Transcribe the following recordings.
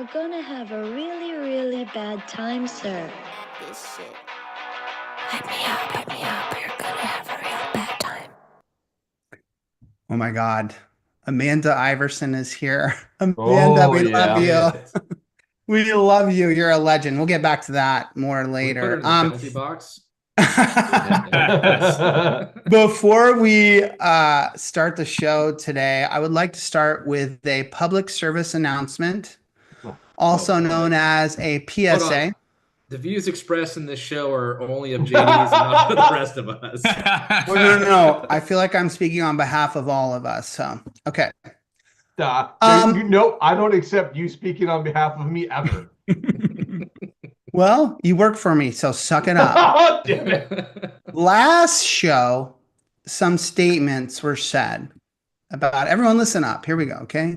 You're gonna have a really, really bad time, sir. This shit. Hype me up. You're gonna have a real bad time. Oh my God. Amanda Iverson is here. Amanda, we love you. We love you. You're a legend. We'll get back to that more later. Put her in the penalty box. Before we start the show today, I would like to start with a public service announcement, also known as a PSA. The views expressed in this show are only of JD's and not of the rest of us. No. I feel like I'm speaking on behalf of all of us. So, okay. No, I don't accept you speaking on behalf of me ever. Well, you work for me, so suck it up. Oh, damn it. Last show, some statements were said about, everyone listen up. Here we go, okay?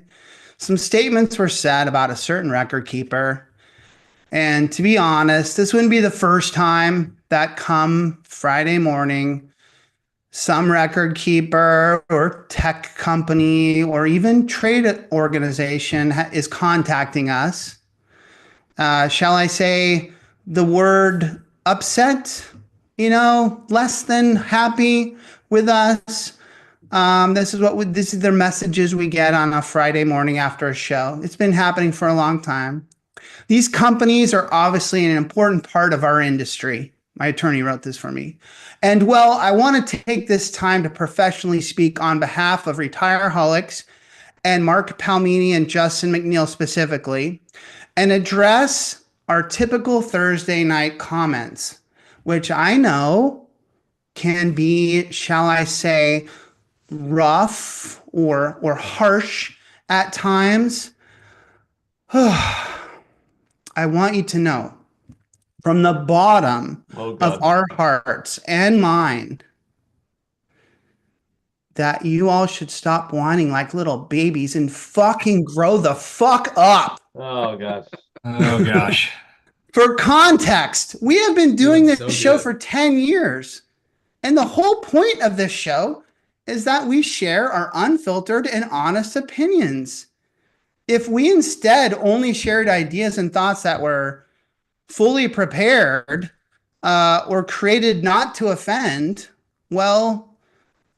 Some statements were said about a certain record keeper. And to be honest, this wouldn't be the first time that come Friday morning, some record keeper or tech company or even trade organization is contacting us. Shall I say the word upset, less than happy with us. This is their messages we get on a Friday morning after a show. It's been happening for a long time. These companies are obviously an important part of our industry. My attorney wrote this for me. And well, I want to take this time to professionally speak on behalf of Retireholics and Mark Palmini and Justin McNeil specifically, and address our typical Thursday night comments, which I know can be, shall I say, rough or harsh at times. I want you to know from the bottom of our hearts and mind that you all should stop whining like little babies and fucking grow the fuck up. Oh, gosh. Oh, gosh. For context, we have been doing this show for 10 years. And the whole point of this show is that we share our unfiltered and honest opinions. If we instead only shared ideas and thoughts that were fully prepared or created not to offend, well,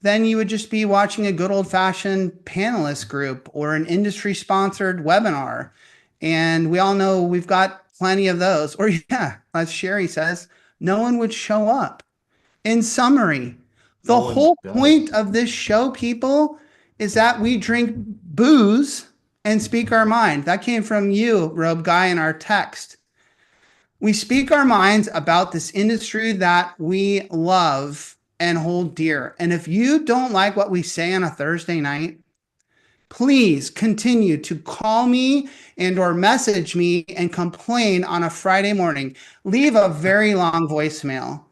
then you would just be watching a good old-fashioned panelist group or an industry-sponsored webinar. And we all know we've got plenty of those. Or yeah, as Sherry says, no one would show up. In summary, the whole point of this show, people, is that we drink booze and speak our mind. That came from you, Robe Guy, in our text. We speak our minds about this industry that we love and hold dear. And if you don't like what we say on a Thursday night, please continue to call me and or message me and complain on a Friday morning. Leave a very long voicemail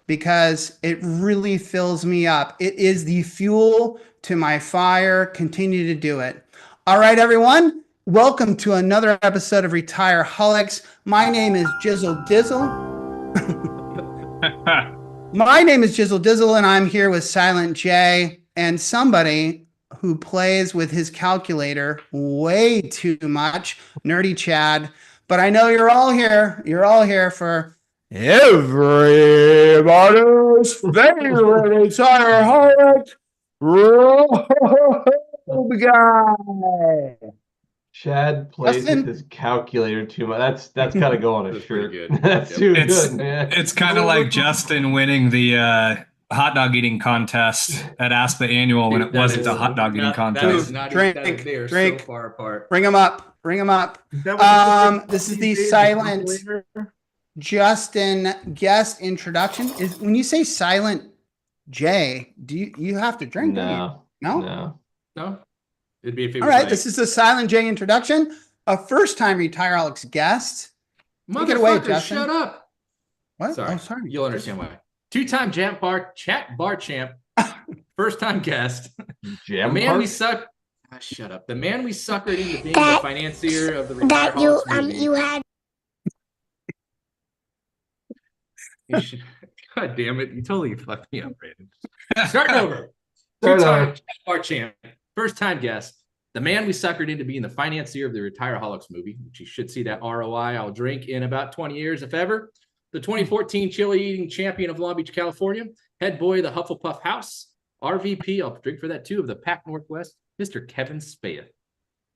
because it really fills me up. It is the fuel to my fire. Continue to do it. All right, everyone. Welcome to another episode of Retireholics. My name is Jizzle Dizzle. My name is Jizzle Dizzle, and I'm here with Silent J and somebody who plays with his calculator way too much, Nerdy Chad. But I know you're all here. You're all here for everybody's favorite Retireholic, Robe Guy. Chad plays with his calculator too much. That's got to go on a shirt. Good. That's too good, man. It's kind of like Justin winning the hot dog eating contest at ASPA Annual when it wasn't a hot dog eating contest. That is not Drink, they are drink. so far apart. Bring them up. Bring them up. This is the silent Justin guest introduction. Is when you say Silent J, do you have to drink? No. No? It'd be if it was All right, like, this is the Silent J introduction. A first-time Retireholics guest. Take it away, motherfucker, Justin. shut up. What? Sorry. Oh, sorry. You'll understand why. Two-time Chatbar champ. First-time guest. The man we suck. Shut up. The man we suckered into being the financier of the Retireholics movie. You had. God damn it. You totally fucked me up, Brandon. Starting over. Two-time Chatbar champ. First-time guest. The man we suckered into being the financier of the Retireholics movie, which you should see that ROI I'll drink in about 20 years, if ever. The 2014 chili eating champion of Long Beach, California. Head boy of the Hufflepuff House. RVP, I'll drink for that too, of the Pac Northwest, Mr. Kevin Spaeth.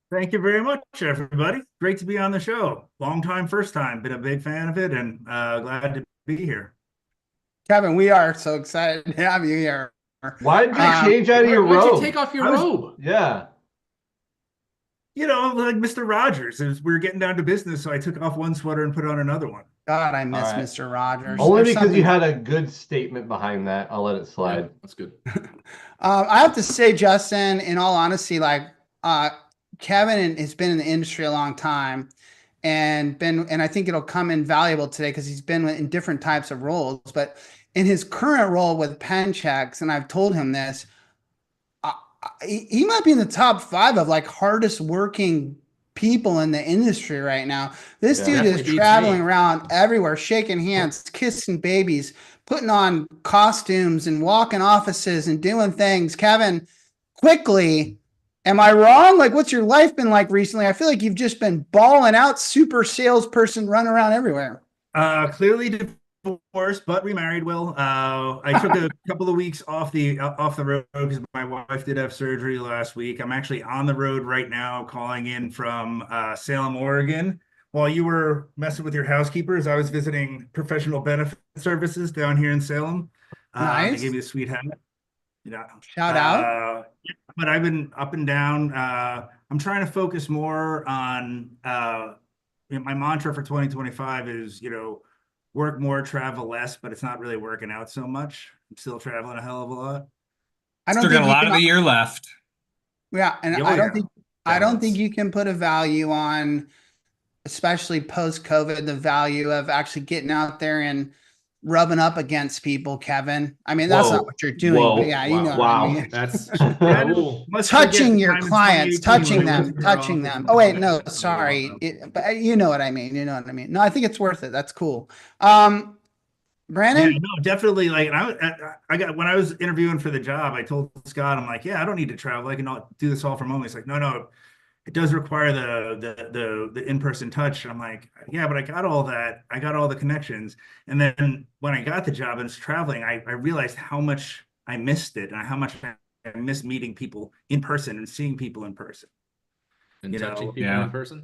Thank you very much, everybody. Great to be on the show. Long time, first time. Been a big fan of it and glad to be here. Kevin, we are so excited to have you here. Why did you change out of your robe? Why'd you take off your robe? Yeah. You know, like Mr. Rogers. We were getting down to business, so I took off one sweater and put on another one. God, I miss All right. Mr. Rogers. Only There's because you something- had a good statement behind that. I'll let it slide. Yeah, that's good. I have to say, Justin, in all honesty, like Kevin has been in the industry a long time and I think it'll come invaluable today because he's been in different types of roles. But in his current role with Penjax, and I've told him this, he might be in the top 5 of like hardest working people in the industry right now. This dude is traveling around everywhere, shaking hands, kissing babies, putting on costumes and walking offices and doing things. Kevin, quickly, am I wrong? Like, what's your life been like recently? I feel like you've just been balling out, super salesperson, running around everywhere. Clearly divorced, but remarried. Will I took a couple of weeks off the road because my wife did have surgery last week. I'm actually on the road right now, calling in from Salem, Oregon. While you were messing with your housekeepers, I was visiting professional benefit services down here in Salem. Nice. They gave me a sweet hat. Shout out. But I've been up and down. I'm trying to focus more on my mantra for 2025 is, work more, travel less, but it's not really working out so much. I'm still traveling a hell of a lot. I don't Still think got a lot of the year left. Yeah, and I don't think you can put a value on, especially post-COVID, the value of actually getting out there and rubbing up against people, Kevin. I mean, that's not what you're doing. But yeah, you know what I mean. That's touching your clients, touching them. Oh wait, no, sorry. But you know what I mean. No, I think it's worth it. That's cool. Brandon? Yeah, no, definitely. Like, when I was interviewing for the job, I told Scott, I'm like, yeah, I don't need to travel. I can do this all from home. He's like, no, it does require the in-person touch. And I'm like, yeah, but I got all that. I got all the connections. And then when I got the job and was traveling, I realized how much I missed it and how much I miss meeting people in person and seeing people in person. And touching people in person?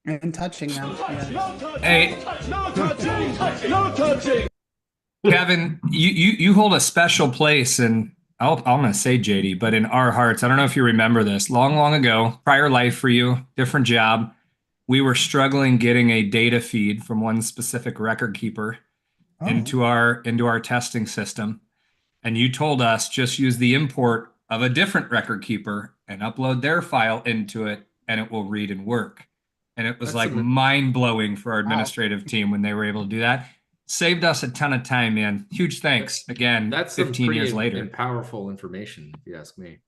And touching them. Yeah. Hey. No touching. Kevin, you hold a special place in, I'm going to say JD, but in our hearts. I don't know if you remember this. Long ago, prior life for you, different job, we were struggling getting a data feed from one specific record keeper into our testing system. And you told us just use the import of a different record keeper and upload their file into it, and it will read and work. And it was mind-blowing for our administrative team when they were able to do that. Saved us a ton of time, man. Huge thanks again. That's 15 years later. And powerful information, if you ask me.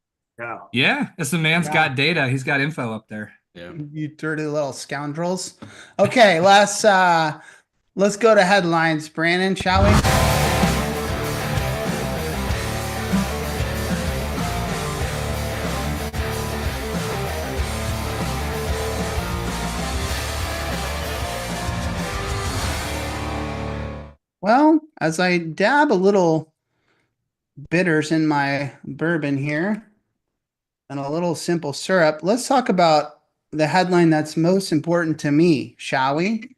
Yeah, it's the man's got data. He's got info up there. Yeah. You dirty little scoundrels. Okay, let's go to headlines, Brandon, shall we? Well, as I dab a little bitters in my bourbon here and a little simple syrup, let's talk about the headline that's most important to me, shall we?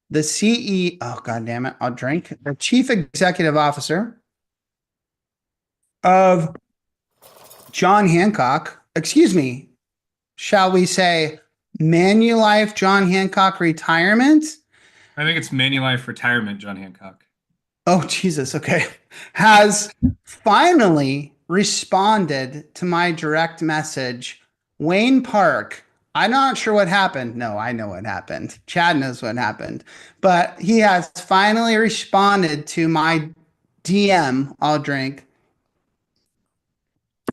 The CEO, oh God damn it, I'll drink. The Chief Executive Officer of John Hancock, shall we say Manulife John Hancock Retirement? I think it's Manulife Retirement, John Hancock. Oh, Jesus. Okay. Has finally responded to my direct message. Wayne Park. I'm not sure what happened. No, I know what happened. Chad knows what happened. But he has finally responded to my DM. I'll drink.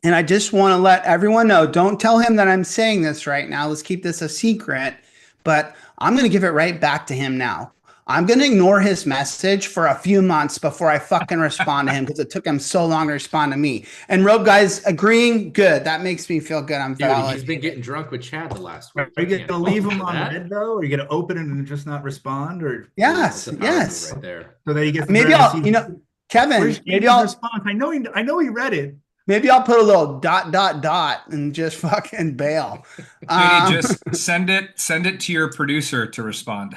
And I just want to let everyone know, don't tell him that I'm saying this right now. Let's keep this a secret. But I'm going to give it right back to him now. I'm going to ignore his message for a few months before I fucking respond to him because it took him so long to respond to me. And Rogue guys agreeing, good. That makes me feel good. I'm Dude, he's been getting drunk with Chad the last week. Are you going to leave him on red though? Or are you going to open it and just not respond? Or yes, right there. So that he gets maybe I'll, Kevin, maybe I'll respond. I know he read it. Maybe I'll put a little ... and just fucking bail. Just send it to your producer to respond.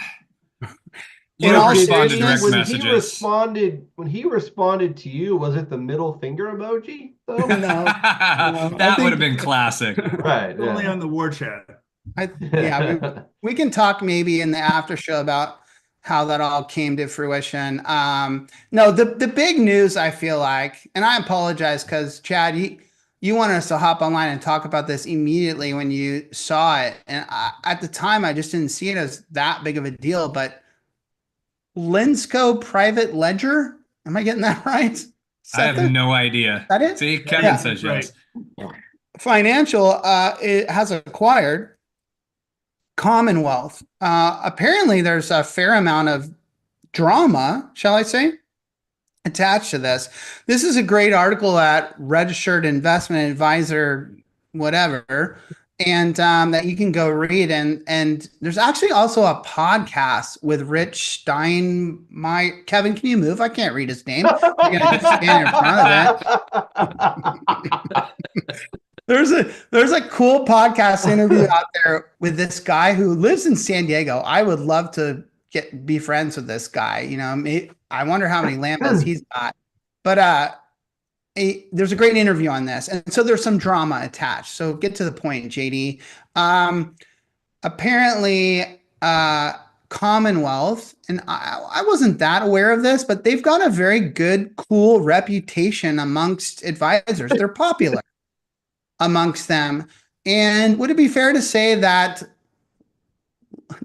You don't respond to direct when messages. When he responded to you, was it the middle finger emoji? Though? No, that would have been classic. Right. Only on the war chat. We can talk maybe in the after show about how that all came to fruition. No, the big news, I feel like, and I apologize because Chad, you wanted us to hop online and talk about this immediately when you saw it. And at the time, I just didn't see it as that big of a deal, but Linsco Private Ledger, am I getting that right? I have no idea. Is that it? See, Kevin says yes. Financial, it has acquired Commonwealth. Apparently, there's a fair amount of drama, shall I say, attached to this. This is a great article at Registered Investment Advisor, whatever, and that you can go read. And there's actually also a podcast with Rich Steinmeier. Kevin, can you move? I can't read his name. You're gonna stand in front of that. There's a cool podcast interview out there with this guy who lives in San Diego. I would love to be friends with this guy. You know, I wonder how many Lambos he's got. But there's a great interview on this, and so there's some drama attached. So get to the point, JD. Apparently, Commonwealth, and I wasn't that aware of this, but they've got a very good, cool reputation amongst advisors. They're popular amongst them. And would it be fair to say that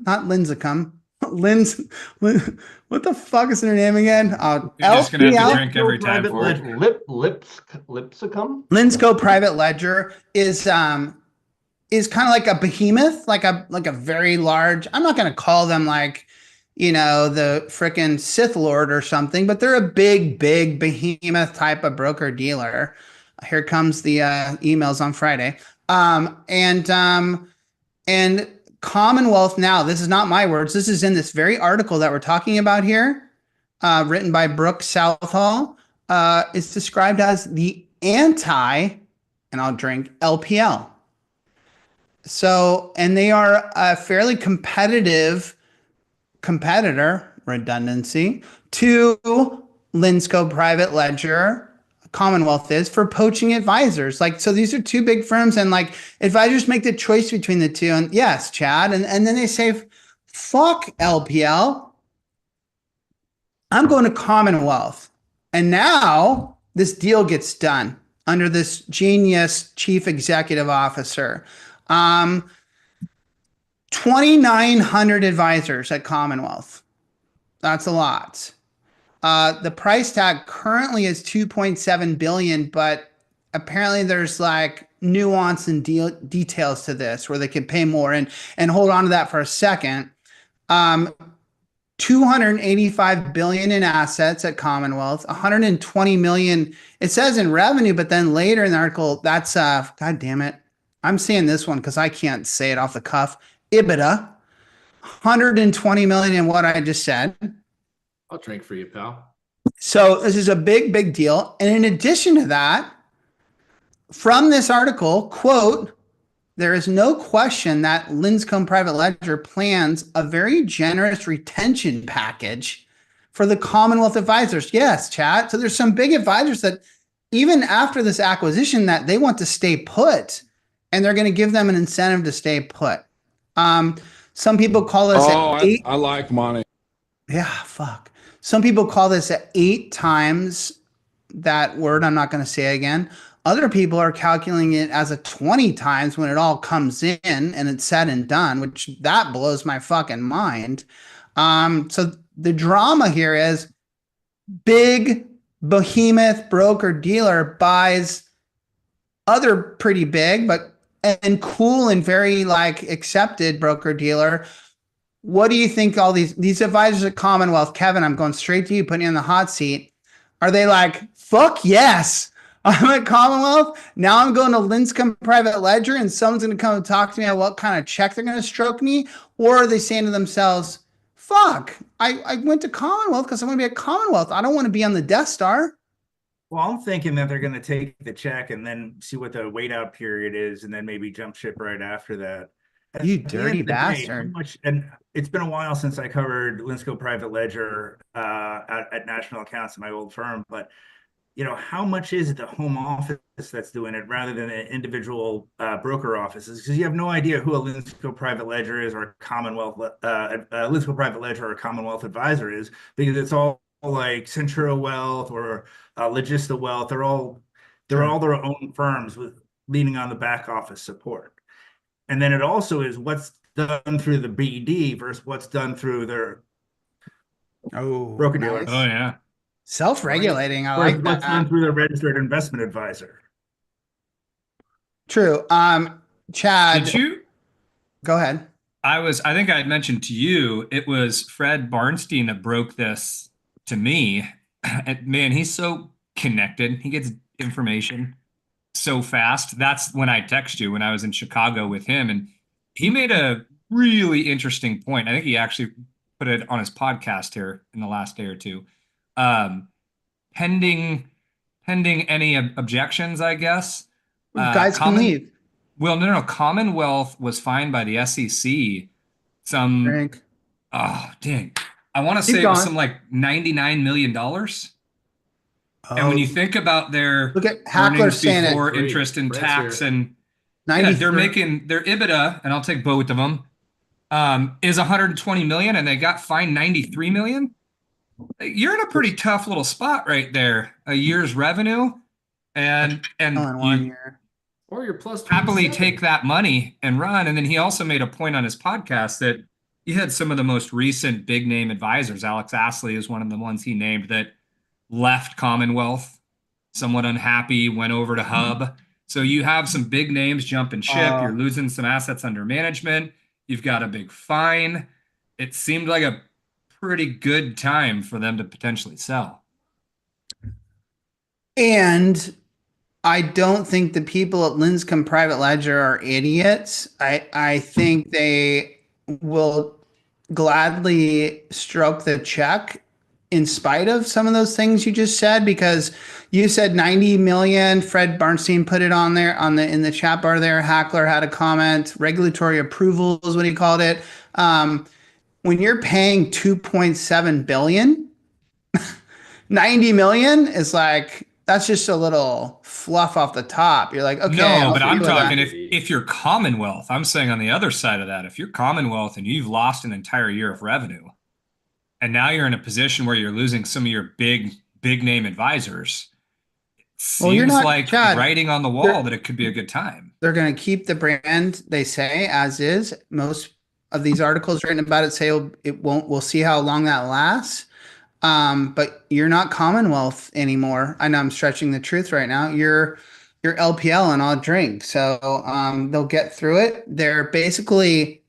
not Linsicum, what the fuck is their name again? You're just gonna have to drink every time for it. Lipsicum? Linsco Private Ledger is kind of like a behemoth, like a very large. I'm not gonna call them like, you know, the frickin' Sith Lord or something, but they're a big behemoth type of broker dealer. Here comes the emails on Friday. And Commonwealth now, this is not my words. This is in this very article that we're talking about here, written by Brooke Southall. It's described as the and I'll drink, LPL. So, and they are a fairly competitor, redundancy, to Linsco Private Ledger, Commonwealth is, for poaching advisors. Like, so these are two big firms, and like advisors make the choice between the two. And yes, Chad, and then they say, fuck LPL, I'm going to Commonwealth. And now this deal gets done under this genius chief executive officer. 2,900 advisors at Commonwealth. That's a lot. The price tag currently is 2.7 billion, but apparently there's like nuance and details to this where they could pay more. And hold on to that for a second. 285 billion in assets at Commonwealth, 120 million. It says in revenue, but then later in the article, that's God damn it. I'm saying this one because I can't say it off the cuff. EBITDA, 120 million in what I just said. I'll drink for you, pal. So this is a big deal. And in addition to that, from this article, quote, there is no question that Linscomb Private Ledger plans a very generous retention package for the Commonwealth advisors. Yes, chat. So there's some big advisors that even after this acquisition that they want to stay put, and they're going to give them an incentive to stay put. Some people call this I like money. Yeah, fuck. Some people call this at 8 times that word. I'm not going to say it again. Other people are calculating it as a 20 times when it all comes in and it's said and done, which that blows my fucking mind. So the drama here is big behemoth broker dealer buys other pretty big, and cool and very like accepted broker dealer what do you think all these advisors at Commonwealth, Kevin, I'm going straight to you, putting you in the hot seat. Are they like, fuck yes, I'm at Commonwealth. Now I'm going to Linscomb Private Ledger and someone's going to come and talk to me about what kind of check they're going to stroke me? Or are they saying to themselves, fuck, I went to Commonwealth because I want to be at Commonwealth. I don't want to be on the Death Star. Well, I'm thinking that they're going to take the check and then see what the wait out period is and then maybe jump ship right after that. You dirty bastard. And it's been a while since I covered Linsco Private Ledger at National Accounts in my old firm, but how much is it the home office that's doing it rather than the individual broker offices? Because you have no idea who a Linsco Private Ledger is or a Commonwealth Linsco Private Ledger or a Commonwealth advisor is, because it's all like Centura Wealth or Logista Wealth. They're all their own firms with leaning on the back office support. And then it also is what's done through the BD versus what's done through their broker dealer. Oh yeah. Self-regulating. I like that. What's done through their registered investment advisor. True. Chad. Did you go ahead? I think I had mentioned to you, it was Fred Barnstein that broke this to me. And man, he's so connected. He gets information so fast. That's when I text you when I was in Chicago with him, and he made a really interesting point. I think he actually put it on his podcast here in the last day or two. Pending any objections, I guess. Guys can leave. Well, no. Commonwealth was fined by the SEC. Oh, dang. I want to say it was some like $99 million. And when you think about their look at Hackler before interest and tax, and they're making their EBITDA, and I'll take both of them, is 120 million, and they got fined 93 million. You're in a pretty tough little spot right there. A year's revenue, and one year. Or you're plus happily take that money and run. And then he also made a point on his podcast that he had some of the most recent big name advisors. Alex Astley is one of the ones he named that left Commonwealth, somewhat unhappy, went over to Hub. So you have some big names jumping ship. You're losing some assets under management. You've got a big fine. It seemed like a pretty good time for them to potentially sell. And I don't think the people at Linscomb Private Ledger are idiots. I think they will gladly stroke the check in spite of some of those things you just said, because you said 90 million. Fred Barnstein put it on there in the chat bar there. Hackler had a comment. Regulatory approval is what he called it. When you're paying 2.7 billion, 90 million is like, that's just a little fluff off the top. You're like, okay. No, but I'm talking if you're Commonwealth, I'm saying on the other side of that, if you're Commonwealth and you've lost an entire year of revenue, and now you're in a position where you're losing some of your big name advisors, it seems like Chad, writing on the wall that it could be a good time. They're going to keep the brand, they say, as is. Most of these articles written about it say it won't. We'll see how long that lasts. But you're not Commonwealth anymore. I know I'm stretching the truth right now. You're LPL and I'll drink. So they'll get through it. They're basically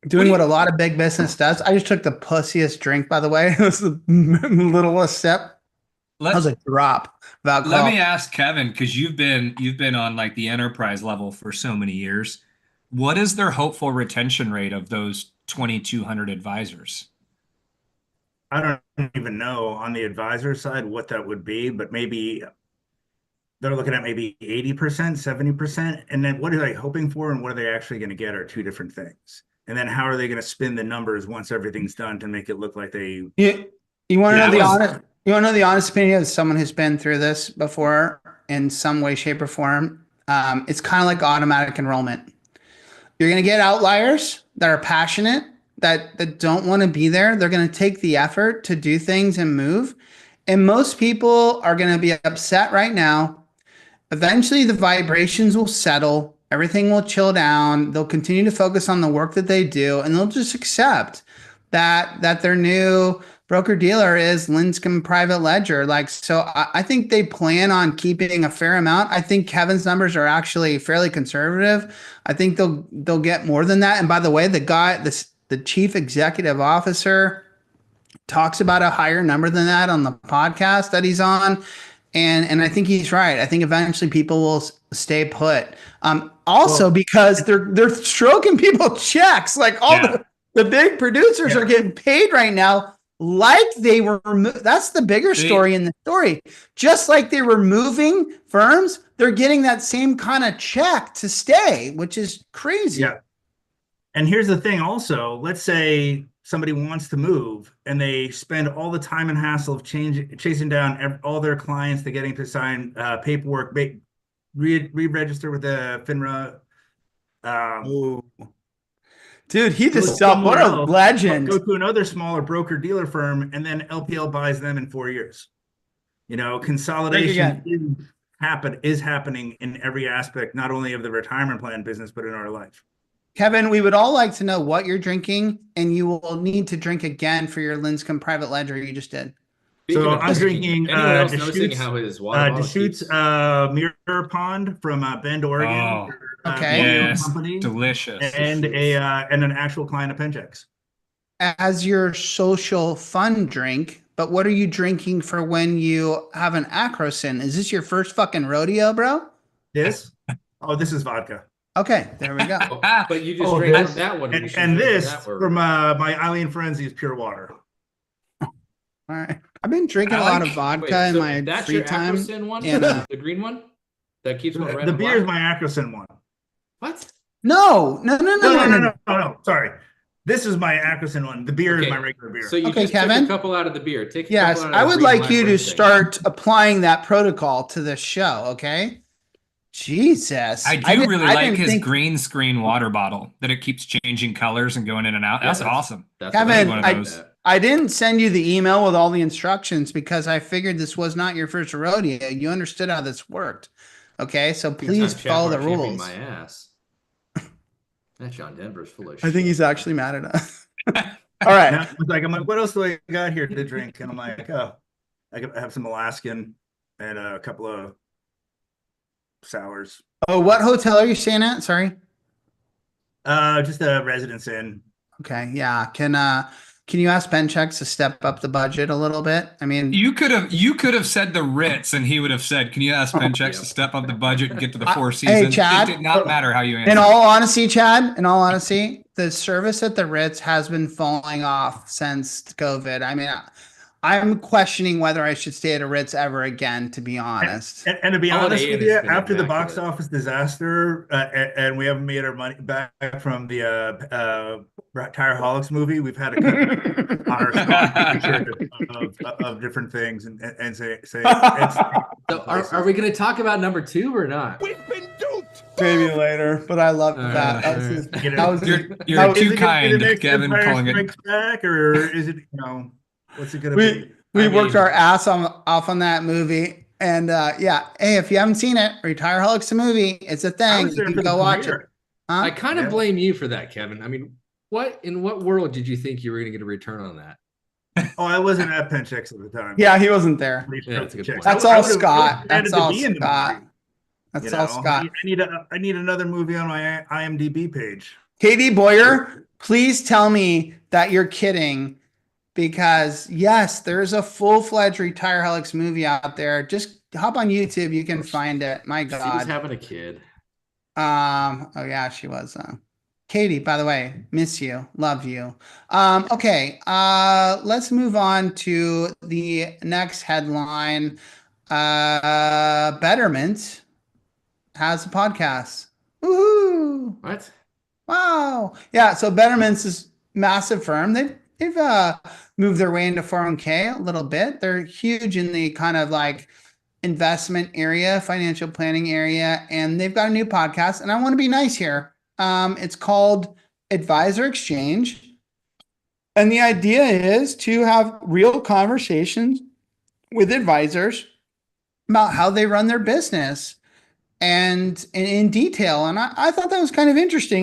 doing what a lot of big business does. I just took the pussiest drink, by the way. It was the littlest sip. That was a drop. Let me ask Kevin, because you've been on like the enterprise level for so many years. What is their hopeful retention rate of those 2,200 advisors? I don't even know on the advisor side what that would be, but maybe they're looking at maybe 80%, 70%. And then what are they hoping for and what are they actually going to get are two different things. And then how are they going to spin the numbers once everything's done to make it look like they... You want to know the honest opinion of someone who's been through this before in some way, shape, or form? It's kind of like automatic enrollment. You're going to get outliers that are passionate, that don't want to be there. They're going to take the effort to do things and move. And most people are going to be upset right now. Eventually, the vibrations will settle. Everything will chill down. They'll continue to focus on the work that they do, and they'll just accept that their new broker dealer is Linscomb Private Ledger. So I think they plan on keeping a fair amount. I think Kevin's numbers are actually fairly conservative. I think they'll get more than that. And by the way, the the chief executive officer, talks about a higher number than that on the podcast that he's on. And I think he's right. I think eventually people will stay put. Because they're stroking people checks. Like all the big producers are getting paid right now, like they were. That's the bigger story in the story. Just like they were moving firms, they're getting that same kind of check to stay, which is crazy. Yeah. And here's the thing. Also, let's say somebody wants to move and they spend all the time and hassle of chasing down all their clients to getting to sign paperwork, re-register with the FINRA. Dude, he just what a legend. Go to another smaller broker dealer firm, and then LPL buys them in 4 years. Consolidation is happening in every aspect, not only of the retirement plan business, but in our life. Kevin, we would all like to know what you're drinking, and you will need to drink again for your Linscomb private ledger you just did. So I'm drinking Deschutes Mirror Pond from Bend, Oregon. Yes, company, delicious. And an actual client of Penjax. As your social fun drink, but what are you drinking for when you have an Acrosin? Is this your first fucking rodeo, bro? This? Oh, this is vodka. Okay, there we go. But you just drank that one. And this from my Eileen Frenzy's pure water. All right. I've been drinking a lot of vodka in my free time. That's your Acrosin one? Yeah. The green one? That keeps going red. The beer is my Acrosin one. What? No. Sorry. This is my Acrosin one. The beer is my regular beer. So you just Kevin? took a couple out of the beer. Yes, I would like you to start applying that protocol to this show, okay? Jesus. I really like his green screen water bottle, that it keeps changing colors and going in and out. That's awesome. Kevin, I didn't send you the email with all the instructions because I figured this was not your first rodeo. You understood how this worked. Okay, so please follow the rules. My ass. That John Denver's full of shit. I think he's actually mad at us. All right. I'm like, what else do I got here to drink? And I'm like, I have some Alaskan and a couple of sours. Oh, what hotel are you staying at? Sorry. Just a Residence Inn. Okay, yeah. Can you ask Penjax to step up the budget a little bit? I mean, you could have said the Ritz, and he would have said, "Can you ask Penjax to step up the budget and get to the Four Seasons?" Hey, Chad, it did not matter how you answered. In all honesty, Chad. In all honesty, the service at the Ritz has been falling off since COVID. I mean, I'm questioning whether I should stay at a Ritz ever again, to be honest. And to be honest with you, after the box office disaster, and we haven't made our money back from the Retireholics movie, we've had to cut on our stock of different things and say it's. So are we going to talk about number 2 or not? We've been duped. Maybe later, but I love that. You're too kind, Kevin, calling it back, or is it what's it gonna be? We worked our ass off on that movie, and hey, if you haven't seen it, Retireholics the movie, it's a thing. You can go watch it. I kind of blame you for that, Kevin. I mean, in what world did you think you were going to get a return on that? Oh, I wasn't at Penjax at the time. Yeah, he wasn't there. Yeah, that's a good point. That's all Scott. That's all Scott. That's all Scott. I need another movie on my IMDb page. Katie Boyer, please tell me that you're kidding. Because yes, there's a full-fledged Retireholics movie out there. Just hop on YouTube, you can find it. My God, she was having a kid. Oh yeah, she was. Katie, by the way, miss you, love you. Okay, let's move on to the next headline. Betterment has a podcast. Woohoo! What? Wow. Yeah. So Betterment's this massive firm. They've moved their way into 401k a little bit. They're huge in the kind of like investment area, financial planning area, and they've got a new podcast. And I want to be nice here. It's called Advisor Exchange. And the idea is to have real conversations with advisors about how they run their business and in detail. And I thought that was kind of interesting.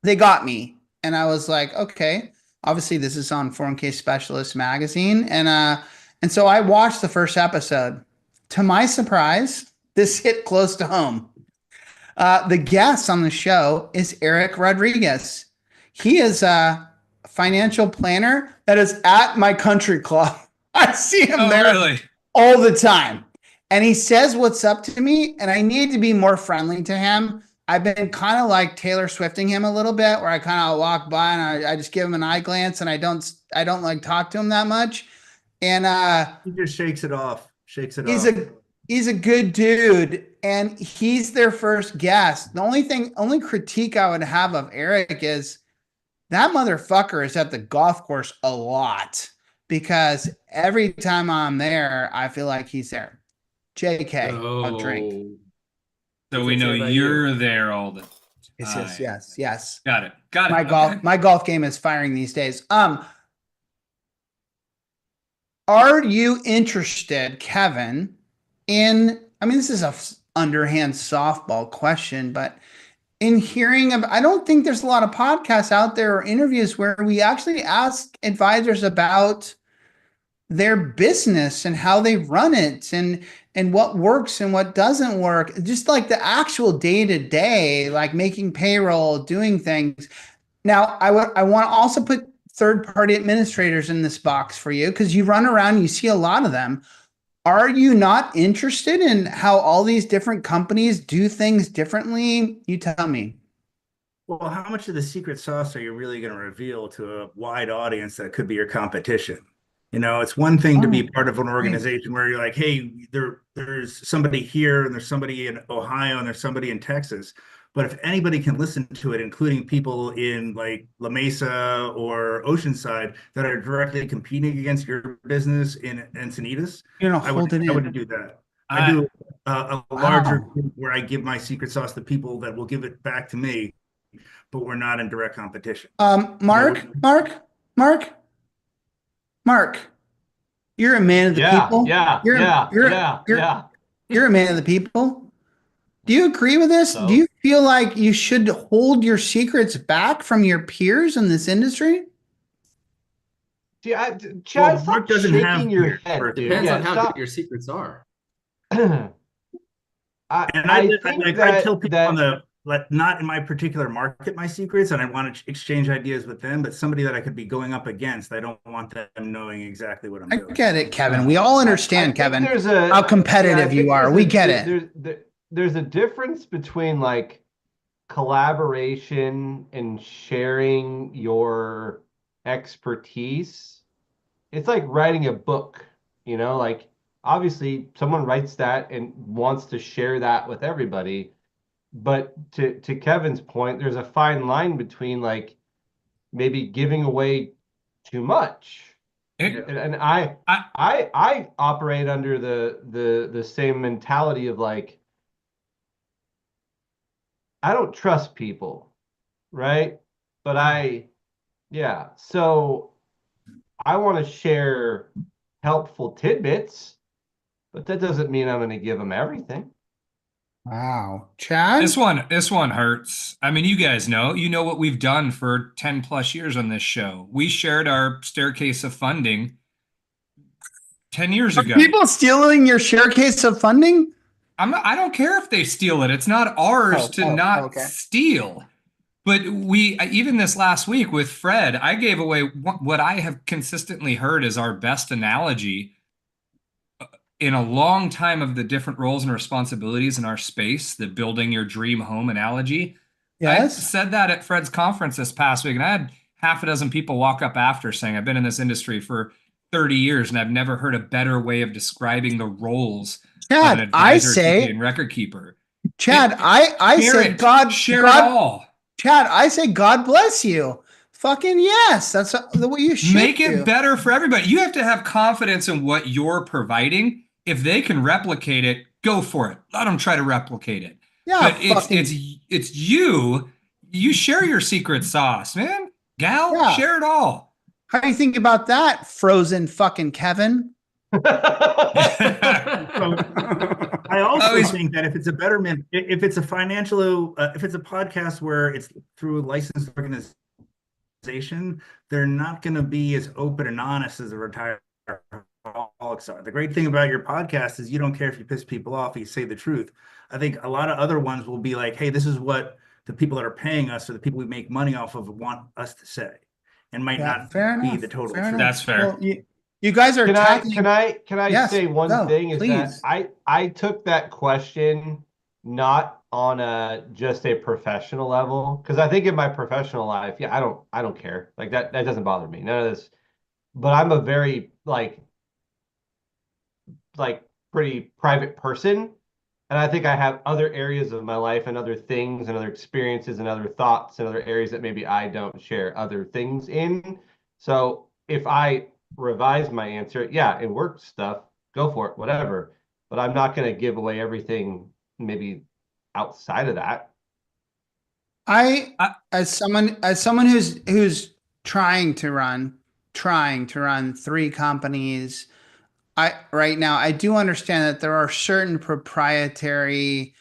They got me. And I was like, okay, obviously this is on 401k Specialist magazine. And so I watched the first episode. To my surprise, this hit close to home. The guest on the show is Eric Rodriguez. He is a financial planner that is at my country club. I see him there really? all the time. And he says what's up to me, and I need to be more friendly to him. I've been kind of like Taylor Swifting him a little bit, where I kind of walk by and I just give him an eye glance, and I don't like talk to him that much. And he just shakes it off. He's a good dude, and he's their first guest. The only critique I would have of Eric is that motherfucker is at the golf course a lot, because every time I'm there, I feel like he's there. JK, I'll drink. So we know you're there all the time. Yes. Got it. My golf game is firing these days. Are you interested, Kevin, this is a underhand softball question, but in hearing I don't think there's a lot of podcasts out there or interviews where we actually ask advisors about their business and how they run it and what works and what doesn't work, just like the actual day-to-day, like making payroll, doing things. Now, I want to also put third-party administrators in this box for you, because you run around, you see a lot of them. Are you not interested in how all these different companies do things differently? You tell me. Well, how much of the secret sauce are you really going to reveal to a wide audience that could be your competition? It's one thing to be part of an organization where you're like, hey, there's somebody here and there's somebody in Ohio and there's somebody in Texas. But if anybody can listen to it, including people in like La Mesa or Oceanside that are directly competing against your business in Encinitas, I wouldn't do that. I do a larger group where I give my secret sauce to people that will give it back to me, but we're not in direct competition. Mark, you're a man of the people. You're a man of the people. Do you agree with this? Do you feel like you should hold your secrets back from your peers in this industry? Chad, stop shaking your head. It depends on how good your secrets are. I tell people not in my particular market, my secrets, and I want to exchange ideas with them, but somebody that I could be going up against, I don't want them knowing exactly what I'm doing. I get it, Kevin. We all understand, Kevin, how competitive you are. We get it. There's a difference between like collaboration and sharing your expertise. It's like writing a book, like obviously someone writes that and wants to share that with everybody. But to Kevin's point, there's a fine line between like maybe giving away too much. And I operate under the same mentality of like, I don't trust people, right? But so I want to share helpful tidbits, but that doesn't mean I'm going to give them everything. Wow. Chad? This one hurts. I mean, you guys know what we've done for 10 plus years on this show. We shared our staircase of funding 10 years ago. Are people stealing your staircase of funding? I don't care if they steal it. It's not ours to steal. But even this last week with Fred, I gave away what I have consistently heard is our best analogy in a long time of the different roles and responsibilities in our space, the building your dream home analogy. Yes. I said that at Fred's conference this past week, and I had half a dozen people walk up after saying, I've been in this industry for 30 years, and I've never heard a better way of describing the roles of an advisor, TP, and record keeper. Chad, I say God share it all. Chad, I say God bless you. Fucking yes. That's the way you should make it better for everybody. You have to have confidence in what you're providing. If they can replicate it, go for it. Let them try to replicate it. Yeah, but it's you. You share your secret sauce, man. Gal, share it all. How do you think about that, frozen fucking Kevin? I also think that if it's a betterment, if it's a podcast where it's through a licensed organization, they're not going to be as open and honest as a Retireholics are. The great thing about your podcast is you don't care if you piss people off, you say the truth. I think a lot of other ones will be like, hey, this is what the people that are paying us or the people we make money off of want us to say, and might not fair be enough. the total Fair truth. enough. That's fair. Well, you guys are tackling. Can I Yes, say one go, thing is please. that I took that question not on just a professional level, because I think in my professional life, yeah, I don't care. Like that doesn't bother me. None of this. But I'm a very like pretty private person. And I think I have other areas of my life and other things and other experiences and other thoughts and other areas that maybe I don't share other things in. So if I revise my answer, yeah, in work stuff, go for it, whatever. But I'm not going to give away everything maybe outside of that. As someone who's trying to run 3 companies, right now I do understand that there are certain proprietary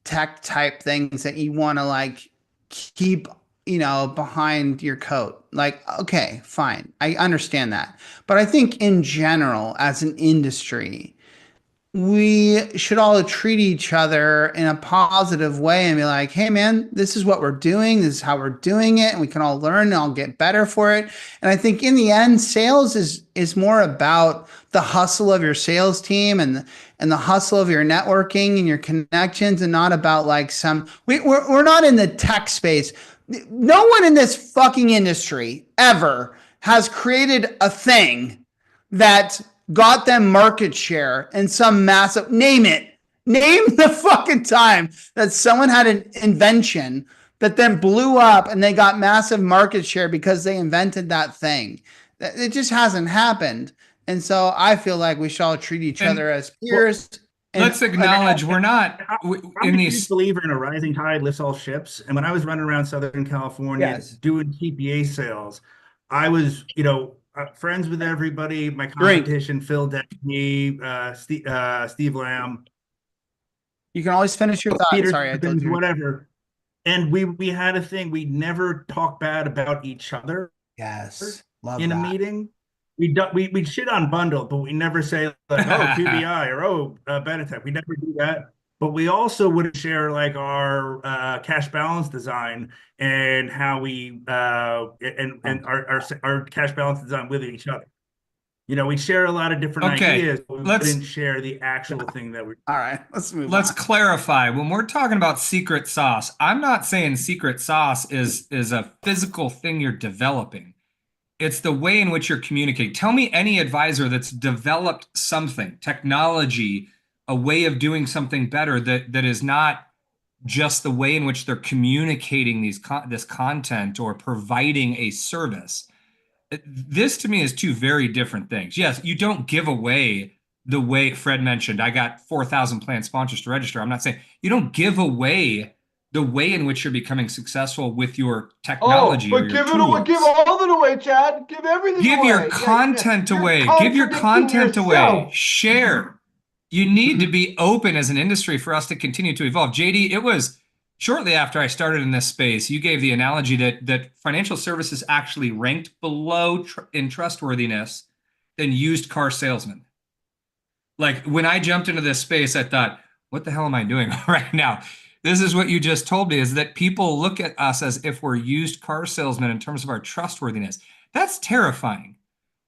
tech type things that you want to like keep, behind your coat. Like, okay, fine. I understand that. But I think in general, as an industry, we should all treat each other in a positive way and be like, hey man, this is what we're doing, this is how we're doing it, and we can all learn and all get better for it. And I think in the end, sales is more about the hustle of your sales team and the hustle of your networking and your connections, and not about like we're not in the tech space. No one in this fucking industry ever has created a thing that got them market share and some massive, name the fucking time that someone had an invention that then blew up and they got massive market share because they invented that thing. It just hasn't happened. And so I feel like we should all treat each other as peers. Let's acknowledge we're not I'm a huge believer in a rising tide lifts all ships. And when I was running around Southern California doing TPA sales, I was, friends with everybody. My competition, Phil Deckney, Steve Lamb. You can always finish your thought. Peter, Sorry, I told you. whatever. And we had a thing. We never talk bad about each other. Yes, love in that. A meeting. We shit on Bundle, but we never say like, oh, QBI or Benetech. We never do that. But we also would share like our cash balance design and how we and our cash balance design with each other. We share a lot of different ideas, but we didn't share the actual thing that we're. All right, let's move on. Let's clarify. When we're talking about secret sauce, I'm not saying secret sauce is a physical thing you're developing. It's the way in which you're communicating. Tell me any advisor that's developed something, technology, a way of doing something better that is not just the way in which they're communicating this content or providing a service. This to me is 2 very different things. Yes, you don't give away the way Fred mentioned. I got 4,000 plan sponsors to register. I'm not saying you don't give away the way in which you're becoming successful with your technology. But give all of it away, Chad. Give everything away. Give your content away. Give your content away. Share. You need to be open as an industry for us to continue to evolve. JD, it was shortly after I started in this space, you gave the analogy that financial services actually ranked below in trustworthiness than used car salesmen. Like when I jumped into this space, I thought, what the hell am I doing right now? This is what you just told me, is that people look at us as if we're used car salesmen in terms of our trustworthiness. That's terrifying.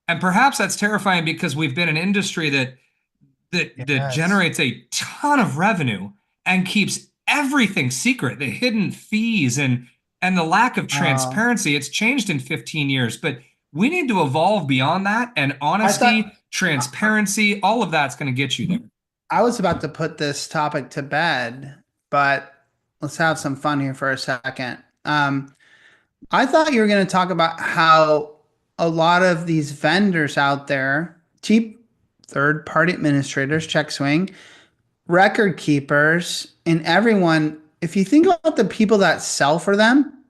And perhaps that's terrifying because we've been an industry that generates a ton of revenue and keeps everything secret, the hidden fees and the lack of transparency. It's changed in 15 years, but we need to evolve beyond that. And honesty, transparency, all of that's going to get you there. I was about to put this topic to bed, but let's have some fun here for a second. I thought you were going to talk about how a lot of these vendors out there, cheap third-party administrators, check swing, record keepers, and everyone, if you think about the people that sell for them,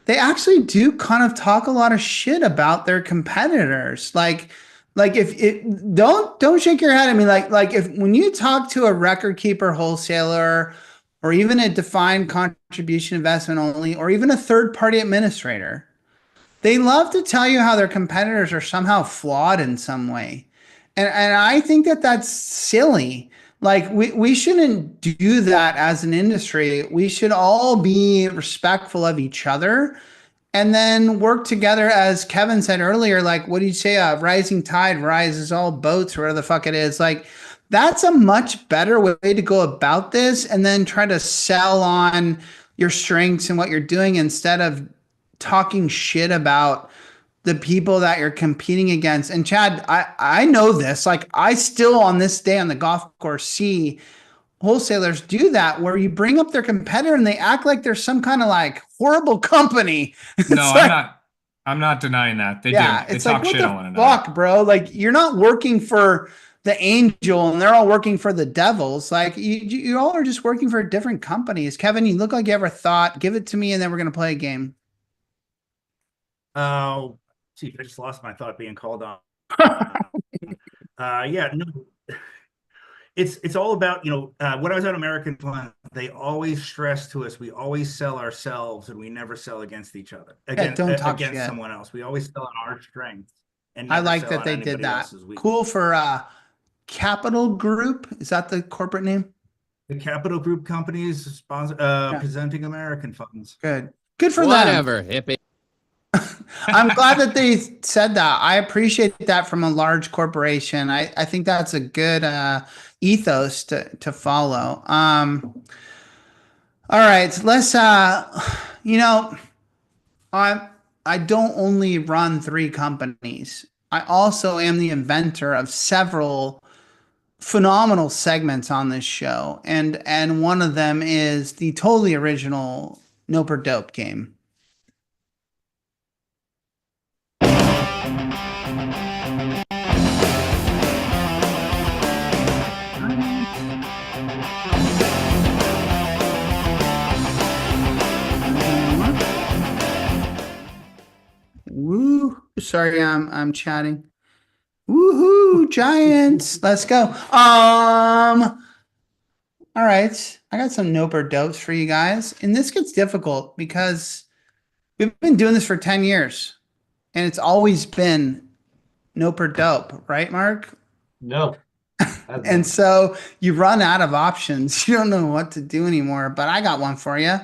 they actually do kind of talk a lot of shit about their competitors. Like if it don't shake your head. I mean, like if when you talk to a record keeper wholesaler or even a defined contribution investment only, or even a third-party administrator, they love to tell you how their competitors are somehow flawed in some way. And I think that that's silly. Like we shouldn't do that as an industry. We should all be respectful of each other and then work together, as Kevin said earlier. Like, what do you say? Rising tide rises all boats, or whatever the fuck it is. Like, that's a much better way to go about this, and then try to sell on your strengths and what you're doing instead of talking shit about the people that you're competing against. And Chad, I know this. Like, I still on this day on the golf course see wholesalers do that, where you bring up their competitor and they act like they're some kind of like horrible company. No, I'm not denying that. They do. They It's talk like, what shit the on one another. fuck, bro? Like, you're not working for the angel and they're all working for the devils. Like, you all are just working for different companies. Kevin, you look like you have a thought. Give it to me and then we're going to play a game. Oh, gee, I just lost my thought being called on. Yeah, no, it's all about, when I was at American Fund, they always stress to us, we always sell ourselves and we never sell against each other, against someone else. We always sell on our strengths. And I never like sell that on they did anybody that. else's weakness. Cool for Capital Group. Is that the corporate name? The Capital Group companies sponsor presenting American funds. Good for them. Whatever, hippie. I'm glad that they said that. I appreciate that from a large corporation. I think that's a good ethos to follow. All right, let's I don't only run 3 companies. I also am the inventor of several phenomenal segments on this show. And one of them is the totally original Nope or Dope game. Woo! Sorry, I'm chatting. Woohoo! Giants, let's go. All right, I got some Nope or Dopes for you guys, and this gets difficult because we've been doing this for 10 years, and it's always been Nope or Dope, right, Mark? No. And so you run out of options. You don't know what to do anymore. But I got one for you.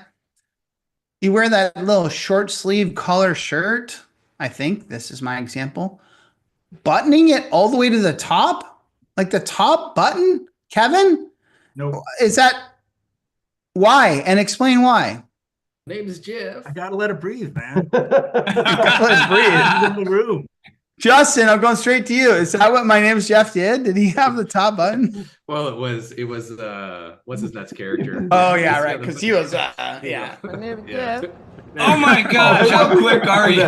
You wear that little short sleeve collar shirt. I think this is my example. Buttoning it all the way to the top, like the top button, Kevin? No. Is that why? And explain why. Name is Jeff. I gotta let it breathe, man. Let it breathe. In the room. Justin, I'm going straight to you. Is that what My Name is Jeff did? Did he have the top button? Well, it was what's his nuts character? Oh yeah, right. Because he was yeah. My name is Jeff. Oh my gosh, how quick are you?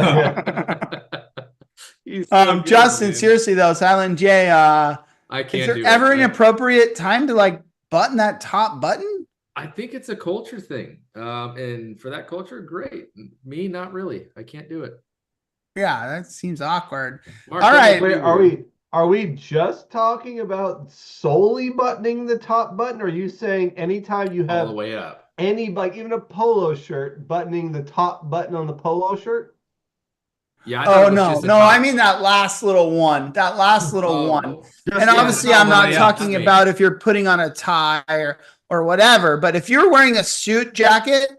So Justin, good, seriously though, Silent J, I can't. is there do ever it. an appropriate time to like button that top button? I think it's a culture thing, and for that culture, great. Me, not really. I can't do it. Yeah, that seems awkward. Mark, All right. Wait, are we just talking about solely buttoning the top button? Or are you saying anytime you all have the way up. any, like even a polo shirt, buttoning the top button on the polo shirt? Yeah. Oh no, I mean that last little one. That last little one. And obviously, I'm not talking about if you're putting on a tie or whatever. But if you're wearing a suit jacket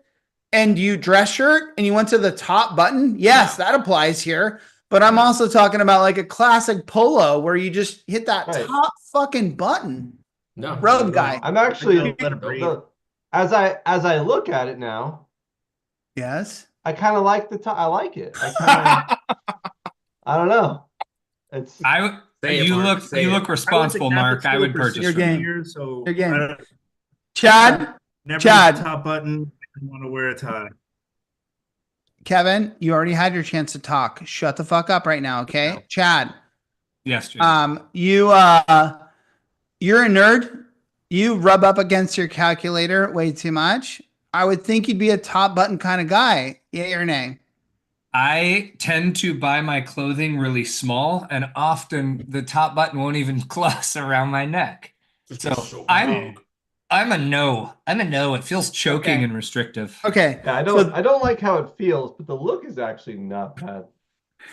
and you dress shirt and you went to the top button, yes, that applies here. But I'm also talking about like a classic polo where you just hit that top fucking button. No, road guy. I'm actually Let it breathe. as I look at it now. Yes. I kind of like the top. I like it. I don't know. It's you look responsible, Mark. I would purchase your game. So Your game. Chad. Never Chad. top button. I want to wear a tie. Kevin, you already had your chance to talk. Shut the fuck up right now, okay? No. Chad. Yes, Jay. You're a nerd. You rub up against your calculator way too much. I would think you'd be a top button kind of guy. Yay or nay? I tend to buy my clothing really small, and often the top button won't even close around my neck. So I'm a no. It feels choking and restrictive. Okay. Yeah, I don't like how it feels, but the look is actually not bad.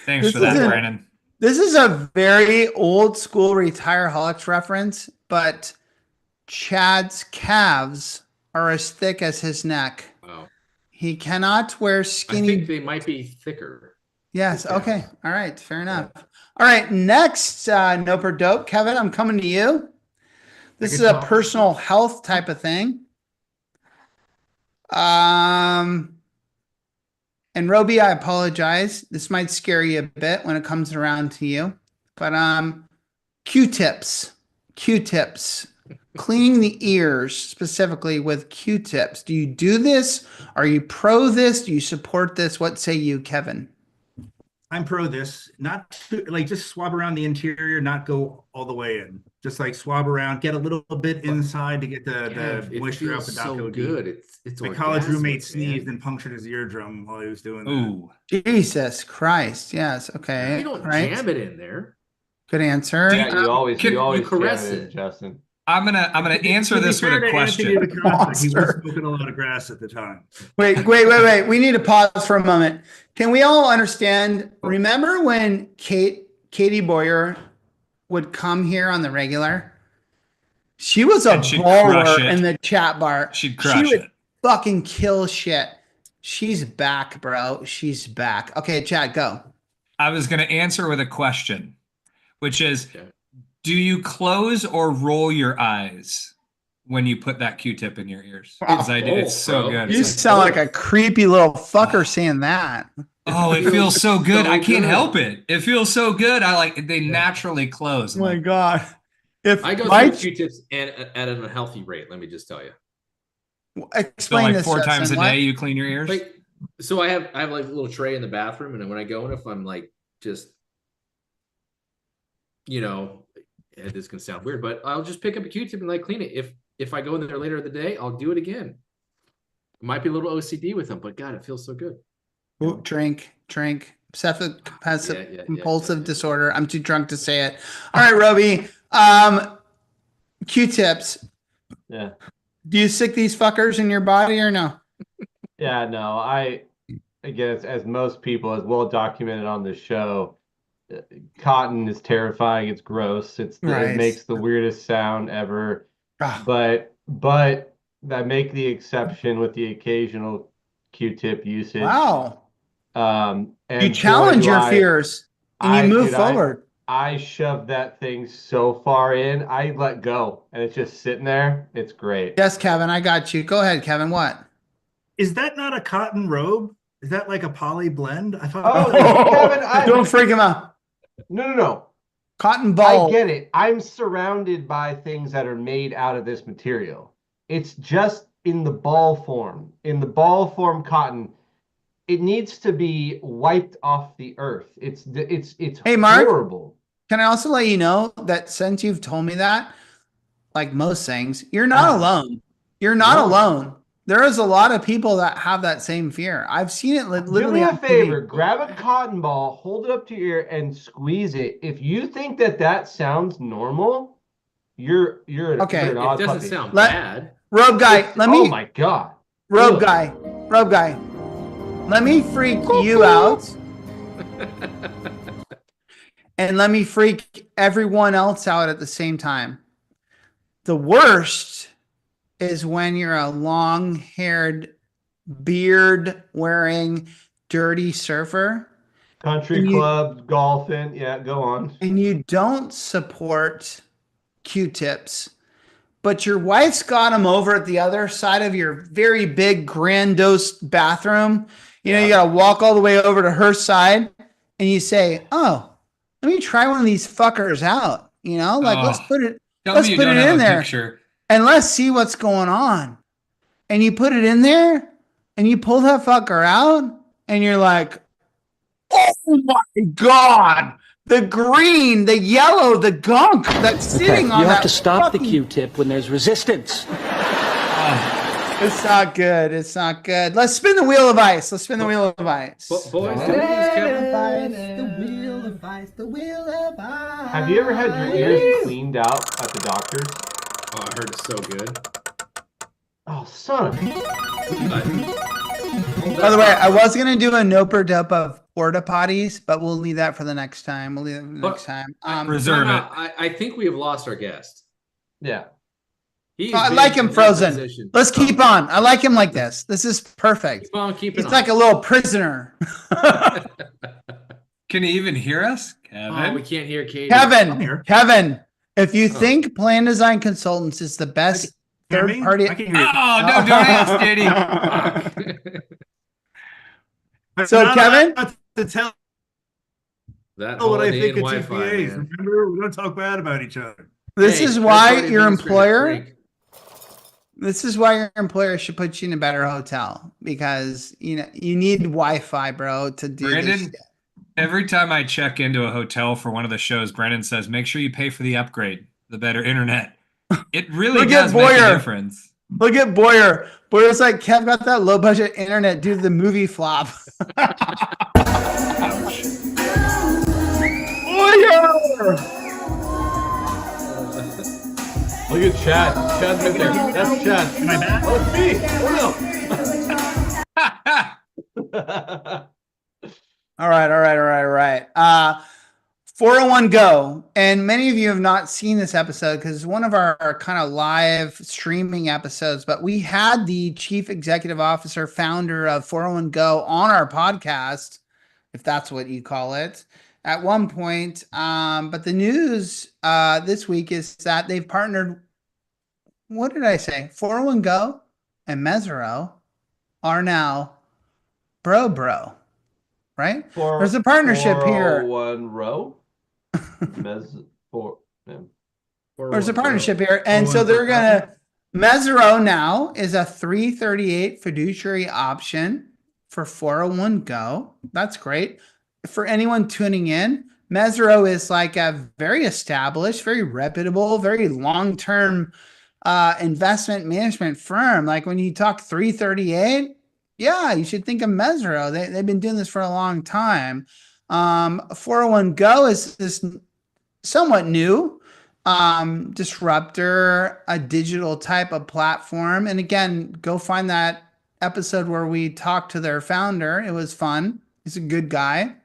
Thanks for that, Brandon. This is a very old school Retireholics reference, but Chad's calves are as thick as his neck. Wow. He cannot wear I skinny. think they might be thicker. Yes. Okay. All right. Fair enough. All right. Next, Nope or Dope. Kevin, I'm coming to you. This is a personal health type of thing. And Roby, I apologize. This might scare you a bit when it comes around to you, but Q-tips, cleaning the ears specifically with Q-tips. Do you do this? Are you pro this? Do you support this? What say you, Kevin? I'm pro this, not to, like, just swab around the interior, not go all the way in. Just like swab around, get a little bit inside to get the moisture out the so good. It's my college roommate sneezed and punctured his eardrum while he was doing that. Ooh, Jesus Christ! Yes. Okay. You don't right. jam it in there. Good answer. Yeah, you always caress jam it, Justin. I'm gonna answer this with a question. He was smoking a lot of grass at the time. Wait. We need to pause for a moment. Can we all understand? Remember when Katie Boyer would come here on the regular? She was a baller in the chat bar. She'd crush it. Fucking kill shit. She's back, bro. She's back. Okay, Chad, go. I was gonna answer with a question, which is, do you close or roll your eyes when you put that Q-tip in your ears? Because I do. It's so good. You sound like a creepy little fucker saying that. Oh, it feels so good. I can't help it. It feels so good. They naturally close. Oh my God. If I go through Q-tips at an unhealthy rate, let me just tell you. Explain like this. 4 times a day you clean your ears? So I have like a little tray in the bathroom, and when I go in, if I'm like just, this is gonna sound weird, but I'll just pick up a Q-tip and like clean it. If I go in there later in the day, I'll do it again. It might be a little OCD with them, but God, it feels so good. Ooh, drink. Obsessive compulsive disorder. I'm too drunk to say it. All right, Roby. Q-tips. Yeah. Do you stick these fuckers in your body or no? Yeah, no. I guess, as most people, as well documented on the show, cotton is terrifying. It's gross. It makes the weirdest sound ever. But I make the exception with the occasional Q-tip usage. Wow. And you challenge your fears and you move forward. I shoved that thing so far in, I let go, and it's just sitting there. It's great. Yes, Kevin, I got you. Go ahead, Kevin. What? Is that not a cotton robe? Is that like a poly blend? I thought. Kevin, don't freak him out. No. Cotton ball. I get it. I'm surrounded by things that are made out of this material. It's just in the ball form. In the ball form cotton, it needs to be wiped off the earth. It's hey, Mark, horrible. Can I also let you know that since you've told me that, like most things, you're not alone. You're not alone. There is a lot of people that have that same fear. I've seen it literally. Do me a favor, grab a cotton ball, hold it up to your ear, and squeeze it. If you think that sounds normal, you're okay. It doesn't sound bad. Robe guy, oh my God. Robe guy, let me freak you out. And let me freak everyone else out at the same time. The worst is when you're a long-haired, beard-wearing, dirty surfer. Country club, golfing. Yeah, go on. And you don't support Q-tips, but your wife's got them over at the other side of your very big, grandiose bathroom. You got to walk all the way over to her side, and you say, "Oh, let me try one of these fuckers out." Let's put it in there, and let's see what's going on. And you put it in there, and you pull that fucker out, and you're like, "Oh my God. The green, the yellow, the gunk that's sitting on that." You have to stop the Q-tip when there's resistance. It's not good. It's not good. Let's spin the wheel of ice. Boys, can we use Kevin? The wheel of ice. Have you ever had your ears cleaned out at the doctor's? Oh, I heard it's so good. Oh, son of a... By the way, I was going to do a nope or dope of porta potties, but we'll leave that for the next time. Reserve it. I think we have lost our guest. Yeah. I like him frozen. Let's keep on. I like him like this. This is perfect. Keep on keeping He's like a little prisoner. Can he even hear us, Kevin? Oh, we can't hear Katie. Kevin, if you think Plan Design Consultants is the best third party, I can hear you. Oh, no, don't ask, JD. So Kevin, to tell that what I Holiday think Inn of Wi-Fi, GPAs. man. Remember, we don't talk bad about each other. this is why your employer. Freak. This is why your employer should put you in a better hotel, because you need Wi-Fi, bro, to do this shit. Every time I check into a hotel for one of the shows, Brendan says, make sure you pay for the upgrade, the better internet. It really does make a difference. Look at Boyer. Boyer's like, Kev got that low budget internet due to the movie flop. Boyer! Look at Chad. Chad's right there. That's Chad. Am I back? Oh, it's me. Oh, no. All right. 401 Go. And many of you have not seen this episode because it's one of our kind of live streaming episodes, but we had the chief executive officer, founder of 401 Go on our podcast, if that's what you call it, at one point. But the news this week is that they've partnered. What did I say? 401 Go and Mezro are now bro. Right? There's a partnership here. 401 row. There's a partnership here. And so they're going to, Mezro now is a 338 fiduciary option for 401 Go. That's great. For anyone tuning in, Mezro is like a very established, very reputable, very long-term investment management firm. Like when you talk 338, yeah, you should think of Mezro. They've been doing this for a long time. 401 Go is this somewhat new disruptor, a digital type of platform. And again, go find that episode where we talked to their founder. It was fun. He's a good guy.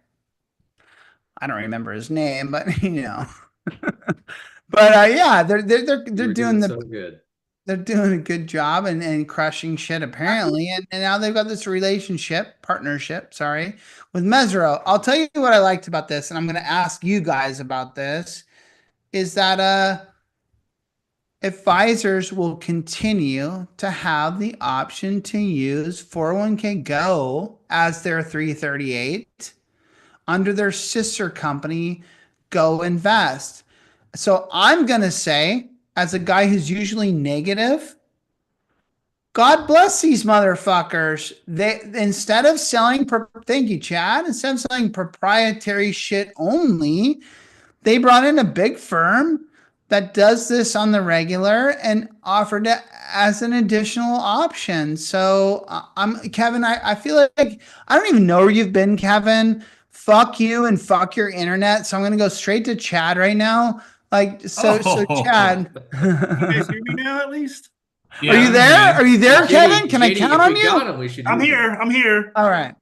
I don't remember his name, but but yeah, they're doing so good. They're doing a good job and crushing shit apparently. And now they've got this partnership, with Mezro. I'll tell you what I liked about this, and I'm going to ask you guys about this, is that advisors will continue to have the option to use 401k Go as their 338 under their sister company, Go Invest. So I'm going to say, as a guy who's usually negative, God bless these motherfuckers. They, instead of selling, thank you, Chad, instead of selling proprietary shit only, they brought in a big firm that does this on the regular and offered it as an additional option. So Kevin, I feel like, I don't even know where you've been, Kevin. Fuck you and fuck your internet. So I'm going to go straight to Chad right now. So Chad. You guys hear me now at least? Yeah, Are you there, Kevin? Can I count on you? I'm here. All right.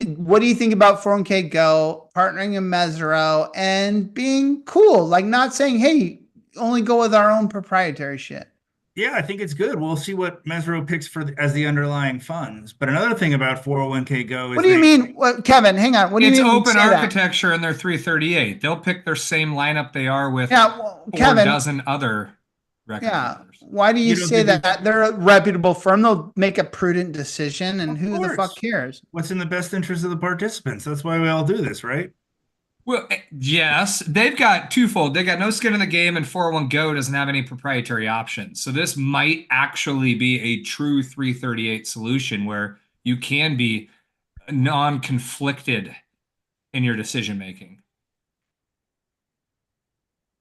What do you think about 401k Go, partnering in Mezro, and being cool? Like not saying, hey, only go with our own proprietary shit. Yeah, I think it's good. We'll see what Mezro picks as the underlying funds. But another thing about 401k Go is— What do you mean? Kevin, hang on. What do you mean? It's open architecture and they're 338. They'll pick their same lineup they are with Kevin, 4 dozen other record keepers. Why do you say that? They're a reputable firm. They'll make a prudent decision, and who the fuck cares? What's in the best interest of the participants? That's why we all do this, right? Well, yes, they've got twofold. They got no skin in the game, and 401 Go doesn't have any proprietary options. So this might actually be a true 338 solution where you can be non-conflicted in your decision making.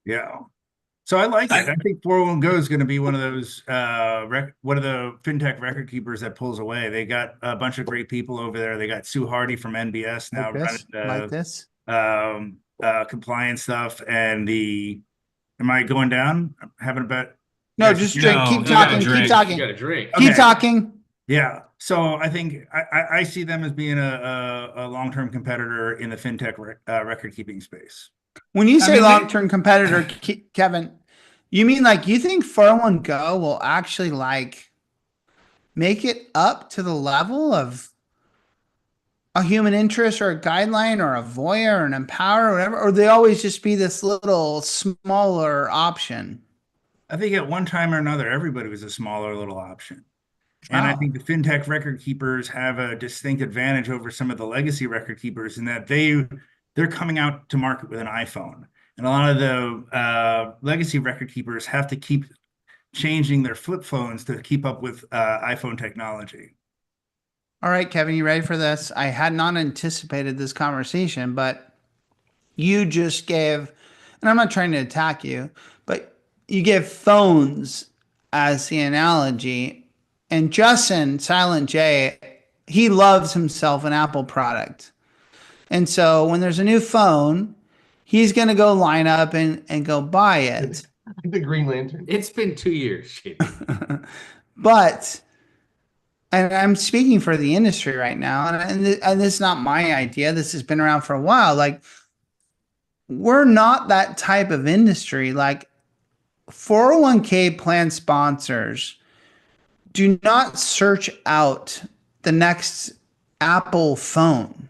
Yeah. So I like it. I think 401 Go is going to be one of those one of the fintech record keepers that pulls away. They got a bunch of great people over there. They got Sue Hardy from NBS now running compliance stuff. And am I going down? I'm having a bet. No, just drink. Keep talking. Keep talking. You got to drink. Keep talking. Yeah. So I think I see them as being a long-term competitor in the fintech record keeping space. When you say long-term competitor, Kevin, You mean like you think 401 Go will actually like make it up to the level of a human interest or a guideline or a Voya or an Empower or whatever, or they always just be this little smaller option? I think at one time or another, everybody was a smaller little option. And I Oh, think the fintech record keepers have a distinct advantage over some of the legacy record keepers in that they're coming out to market with an iPhone. And a lot of the legacy record keepers have to keep changing their flip phones to keep up with iPhone technology. all right, Kevin, you ready for this? I had not anticipated this conversation, but you just gave, and I'm not trying to attack you, but you give phones as the analogy. And Justin, Silent J, he loves himself an Apple product. And so when there's a new phone, he's going to go line up and go buy it. The Green Lantern. It's been 2 years, JD. But, and I'm speaking for the industry right now, and this is not my idea. This has been around for a while. Like, we're not that type of industry. Like, 401k plan sponsors do not search out the next Apple phone.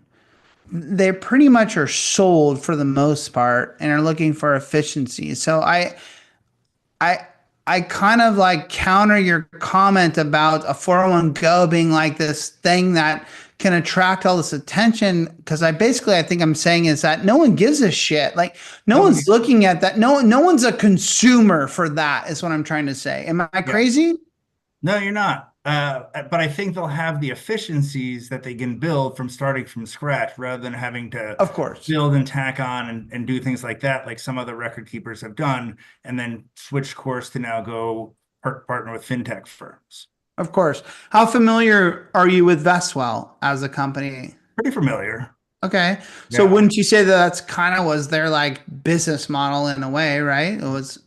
They pretty much are sold for the most part and are looking for efficiency. So I kind of like counter your comment about a 401 Go being like this thing that can attract all this attention, because I think I'm saying is that no one gives a shit. Like no one's looking at that. No one's a consumer for that is what I'm trying to say. Am I crazy? No, you're not. But I think they'll have the efficiencies that they can build from starting from scratch rather than having to, of course, build and tack on and do things like that, like some other record keepers have done, and then switch course to now go partner with fintech firms. Of course. How familiar are you with Vestwell as a company? Pretty familiar. Okay. So wouldn't you say that that's kind of was their like business model in a way, right? It was.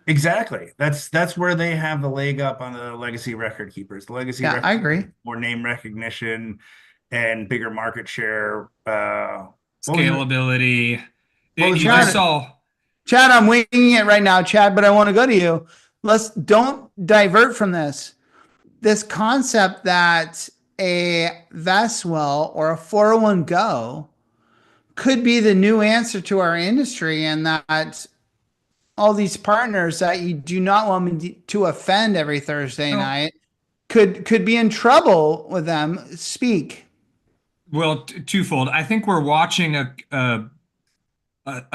Exactly. That's where they have the leg up on the legacy record keepers. The legacy record I agree. More name recognition and bigger market share. Scalability. Chad, I'm winging it right now, Chad, but I want to go to you. Don't divert from this. This concept that a Vestwell or a 401 Go could be the new answer to our industry, and that all these partners that you do not want me to offend every Thursday night could be in trouble with them. Speak. Well, twofold. I think we're watching a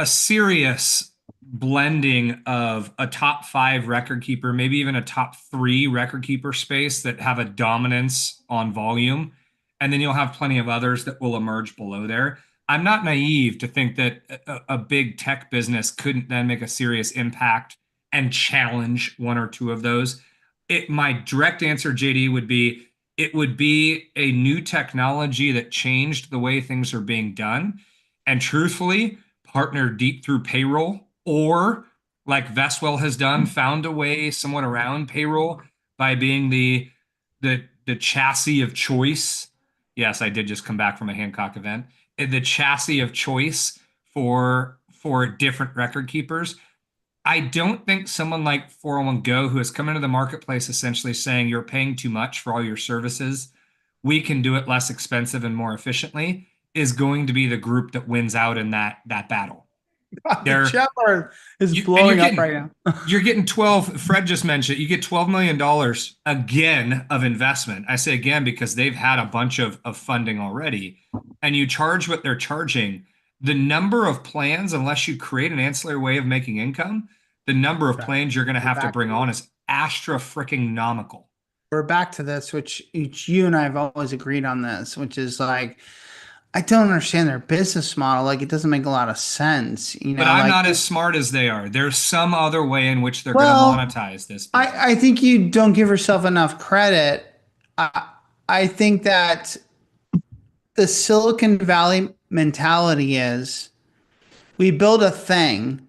serious blending of a top 5 record keeper, maybe even a top 3 record keeper space that have a dominance on volume. And then you'll have plenty of others that will emerge below there. I'm not naive to think that a big tech business couldn't then make a serious impact and challenge one or two of those. My direct answer, JD, would be it would be a new technology that changed the way things are being done, and truthfully partner deep through payroll, or like Vestwell has done, found a way somewhat around payroll by being the chassis of choice. Yes, I did just come back from a Hancock event. The chassis of choice for different record keepers. I don't think someone like 401 Go, who has come into the marketplace essentially saying you're paying too much for all your services, we can do it less expensive and more efficiently, is going to be the group that wins out in that battle. The Chatbar is blowing up right now. You're getting 12, Fred just mentioned, you get $12 million again of investment. I say again because they've had a bunch of funding already, and you charge what they're charging. The number of plans, unless you create an ancillary way of making income, the number of plans you're going to have to bring on is astra-freaking-nomical. We're back to this, which you and I have always agreed on this, which is like, I don't understand their business model. Like, it doesn't make a lot of sense. You know, but I'm not as smart as they are. There's some other way in which they're going to monetize this. I think you don't give yourself enough credit. I think that the Silicon Valley mentality is we build a thing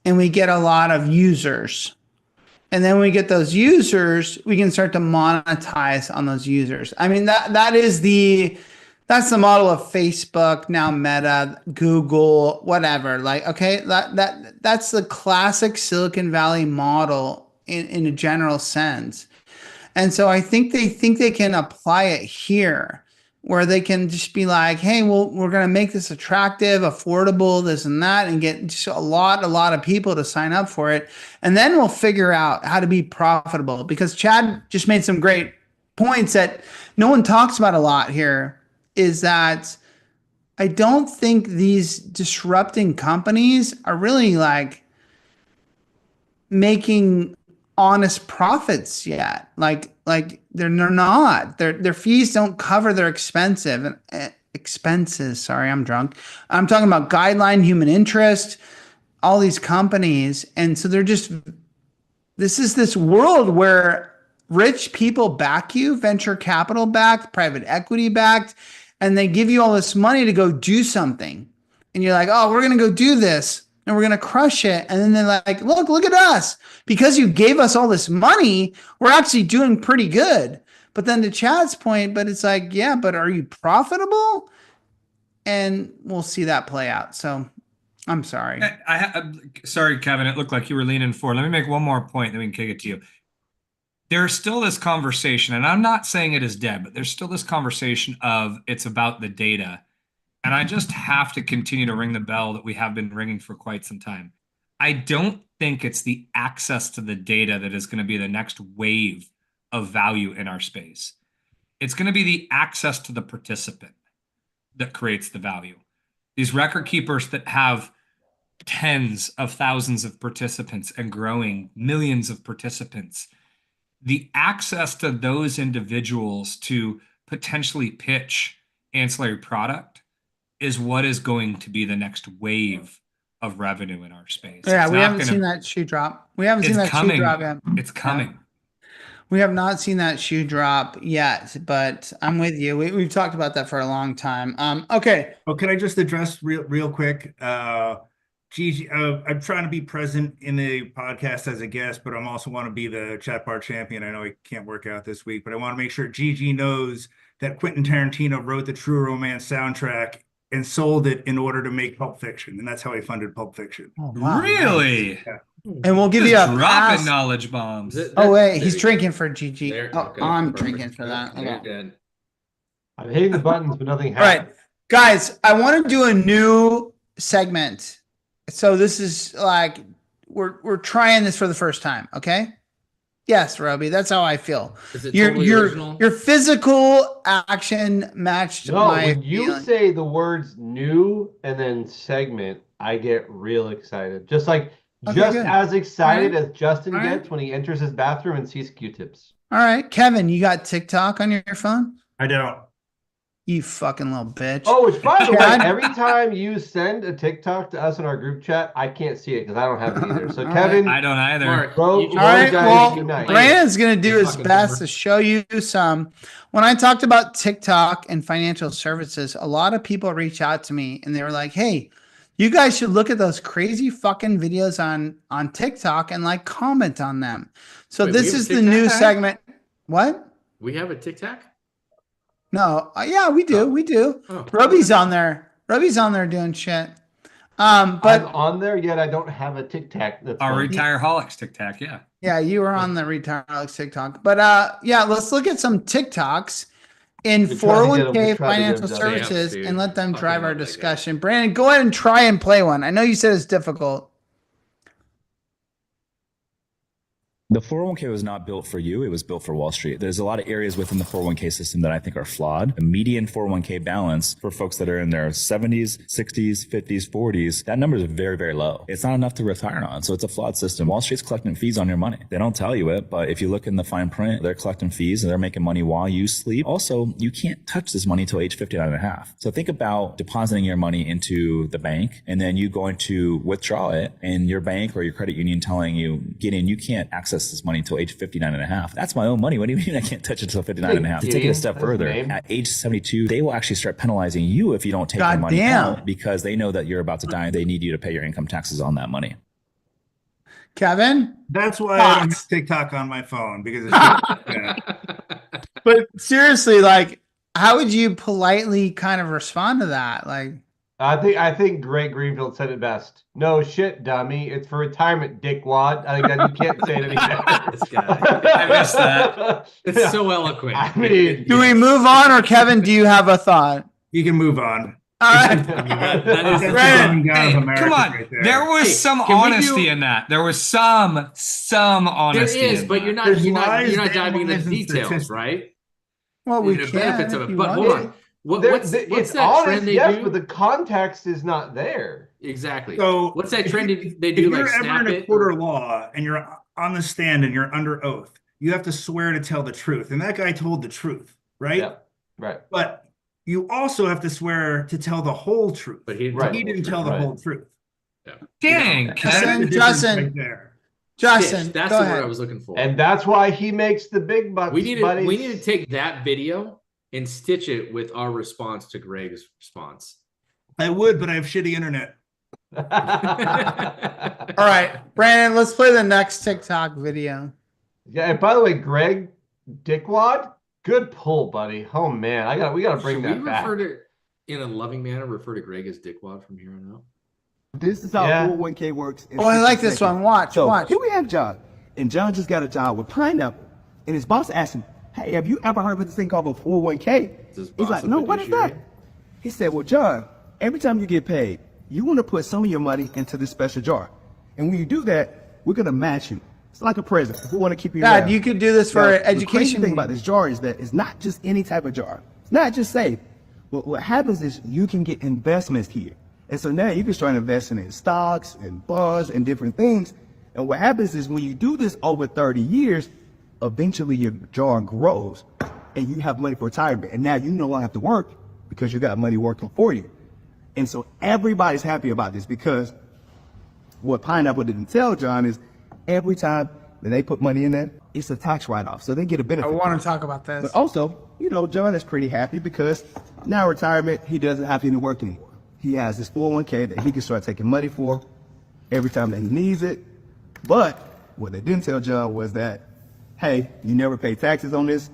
and we get a lot of users. And then when we get those users, we can start to monetize on those users. I mean, that is the That's the model of Facebook, now Meta, Google, whatever. Like, okay, that's the classic Silicon Valley model in a general sense. And so I think they can apply it here where they can just be like, hey, well, we're going to make this attractive, affordable, this and that, and get just a lot of people to sign up for it. And then we'll figure out how to be profitable, because Chad just made some great points that no one talks about a lot here, is that I don't think these disrupting companies are really like making honest profits yet. Like they're not. Their fees don't cover their expenses. Sorry, I'm drunk. I'm talking about Guideline, Human Interest, all these companies, and so they're just. This is this world where rich people back you, venture capital backed, private equity backed, and they give you all this money to go do something. And you're like, oh, we're going to go do this and we're going to crush it. And then they're like, look at us. Because you gave us all this money, we're actually doing pretty good. But then to Chad's point, but it's like, yeah, but are you profitable? And we'll see that play out. So I'm sorry. Sorry, Kevin. It looked like you were leaning forward. Let me make one more point, then we can kick it to you. There's still this conversation, and I'm not saying it is dead, but there's still this conversation of it's about the data. And I just have to continue to ring the bell that we have been ringing for quite some time. I don't think it's the access to the data that is going to be the next wave of value in our space. It's going to be the access to the participant that creates the value. These record keepers that have tens of thousands of participants and growing, millions of participants, the access to those individuals to potentially pitch ancillary product is what is going to be the next wave of revenue in our space. Yeah, we haven't seen that shoe drop. We haven't seen that shoe drop yet. It's coming. Yeah. We have not seen that shoe drop yet, but I'm with you. We've talked about that for a long time. Okay. Well, can I just address real quick? Gigi, I'm trying to be present in the podcast as a guest, but I'm also want to be the Chatbar champion. I know he can't work out this week, but I want to make sure Gigi knows that Quentin Tarantino wrote the True Romance soundtrack and sold it in order to make Pulp Fiction, and that's how he funded Pulp Fiction. Oh, wow. Really? Yeah. And we'll give you a dropping knowledge bombs. Oh wait, he's drinking for Gigi. Okay, I'm perfect. drinking for that. Good. I'm hitting the buttons, but nothing All right, happens. guys, I want to do a new segment. So this is like we're trying this for the first time. Okay. Yes, Roby, that's how I feel. Is it totally original? Your physical action matched my when you feeling. say the words new and then segment, I get real excited. Just like good. as excited All as Justin All right. gets when he enters his bathroom and sees Q-tips. All right, Kevin, you got TikTok on your phone? I don't. You fucking little bitch. Oh, which by the way, Chad? every time you send a TikTok to us in our group chat, I can't see it because I don't have it either. So All Kevin, I don't either. Mark, bro, you- All right, guys well, unite. Brandon's going to do his Fucking best boomer. to show you some. When I talked about TikTok and financial services, a lot of people reach out to me and they were like, hey, you guys should look at those crazy fucking videos on TikTok and like comment on them. So Wait, this we have is a the new TikTok? segment. What? We have a TikTok? No. Yeah, we do. We do. Oh. Roby's on there. Roby's on there doing shit. But I'm on there, yet I don't have a TikTok. That's Our funny. Retireholics TikTok, yeah. yeah, you were on the Retireholics TikTok. But yeah, let's look at some TikToks in We tried to get 'em- we 401k tried to get financial 'em done. services Damn, dude. and let them Fucking drive our love that guy. discussion. Brandon, go ahead and try and play one. I know you said it's difficult. The 401k was not built for you. It was built for Wall Street. There's a lot of areas within the 401k system that I think are flawed. The median 401k balance for folks that are in their 70s, 60s, 50s, 40s, that number is very, very low. It's not enough to retire on. So it's a flawed system. Wall Street's collecting fees on your money. They don't tell you it, but if you look in the fine print, they're collecting fees and they're making money while you sleep. Also, you can't touch this money until age 59 and a half. So think about depositing your money into the bank and then you going to withdraw it and your bank or your credit union telling you, Gideon, you can't access this money until age 59 and a half. That's my own money. What do you mean I can't touch it until 59 and a half? To take it a step further, at age 72, they will actually start penalizing you if you don't take your money out because they know that you're about to die and they need you to pay your income taxes on that money. Kevin? That's why I don't have TikTok on my phone because it's yeah. But seriously, like how would you politely kind of respond to that? Like, I think Greg Greenfield said it best. No shit, dummy. It's for retirement, dickwad. I think that you can't say it any better. This guy. I missed that. It's so eloquent. I mean, do we move on, or Kevin, do you have a thought? You can move on. All right. that is That's Brandon, the dumbing down of America Come on. right There was some can we honesty do- in that. There was some honesty. There is, in but that. you're not There's you're not lies, you're not diving into lies, the and details, statistics. right? Well, we The can. benefits of if it. you But want. hold on. What's it's that honest, trend they yes, do? but the context is not there. Exactly. So what's that if trend you- they do? If you're Like ever snap in a it? court or- of law and you're on the stand and you're under oath, you have to swear to tell the truth. And that guy told the truth, right? Yep. Right. But you also have to swear to tell the whole truth. But he didn't Right. He didn't tell the Right. whole truth. Dang, That's Kevin. the difference Justin. right there. Justin, Stitch, that's go the ahead. word I was looking for. And that's why he makes the big bucks. we need buddies. to take that video and stitch it with our response to Greg's response. I would, but I have shitty internet. All right, Brandon, let's play the next TikTok video. Yeah, and by the way, Greg Dickwad, good pull, buddy. Oh man, we gotta bring Should that we back. refer to, in a loving manner, refer to Greg as Dickwad from here on out? This is how Yeah. 401k works. in Oh, I like 60 this seconds. one. Watch, So watch. here we have John, and John just got a job with Pineapple, and his boss asked him, "Hey, have you ever heard of this thing called a 401k?" Is his He's boss like, a "No, what is fiduciary? that?" He said, "Well, John, every time you get paid, you want to put some of your money into this special jar, and when you do that, we're gonna match you. It's like a present. We want to keep you Dad, around." you could do this for Now, the crazy education. thing about this jar is that it's not just any type of jar. It's not just safe. What happens is you can get investments here. And so now you can start investing in stocks and bonds and different things. And what happens is when you do this over 30 years, eventually your jar grows and you have money for retirement. And now you no longer have to work because you got money working for you. And so everybody's happy about this because what Pineapple didn't tell John is every time that they put money in there, it's a tax write-off. So they get a I benefit. want to talk about this. But also, John is pretty happy because now retirement, he doesn't have to even work anymore. He has this 401k that he can start taking money for every time that he needs it. But what they didn't tell John was that, hey, you never pay taxes on this.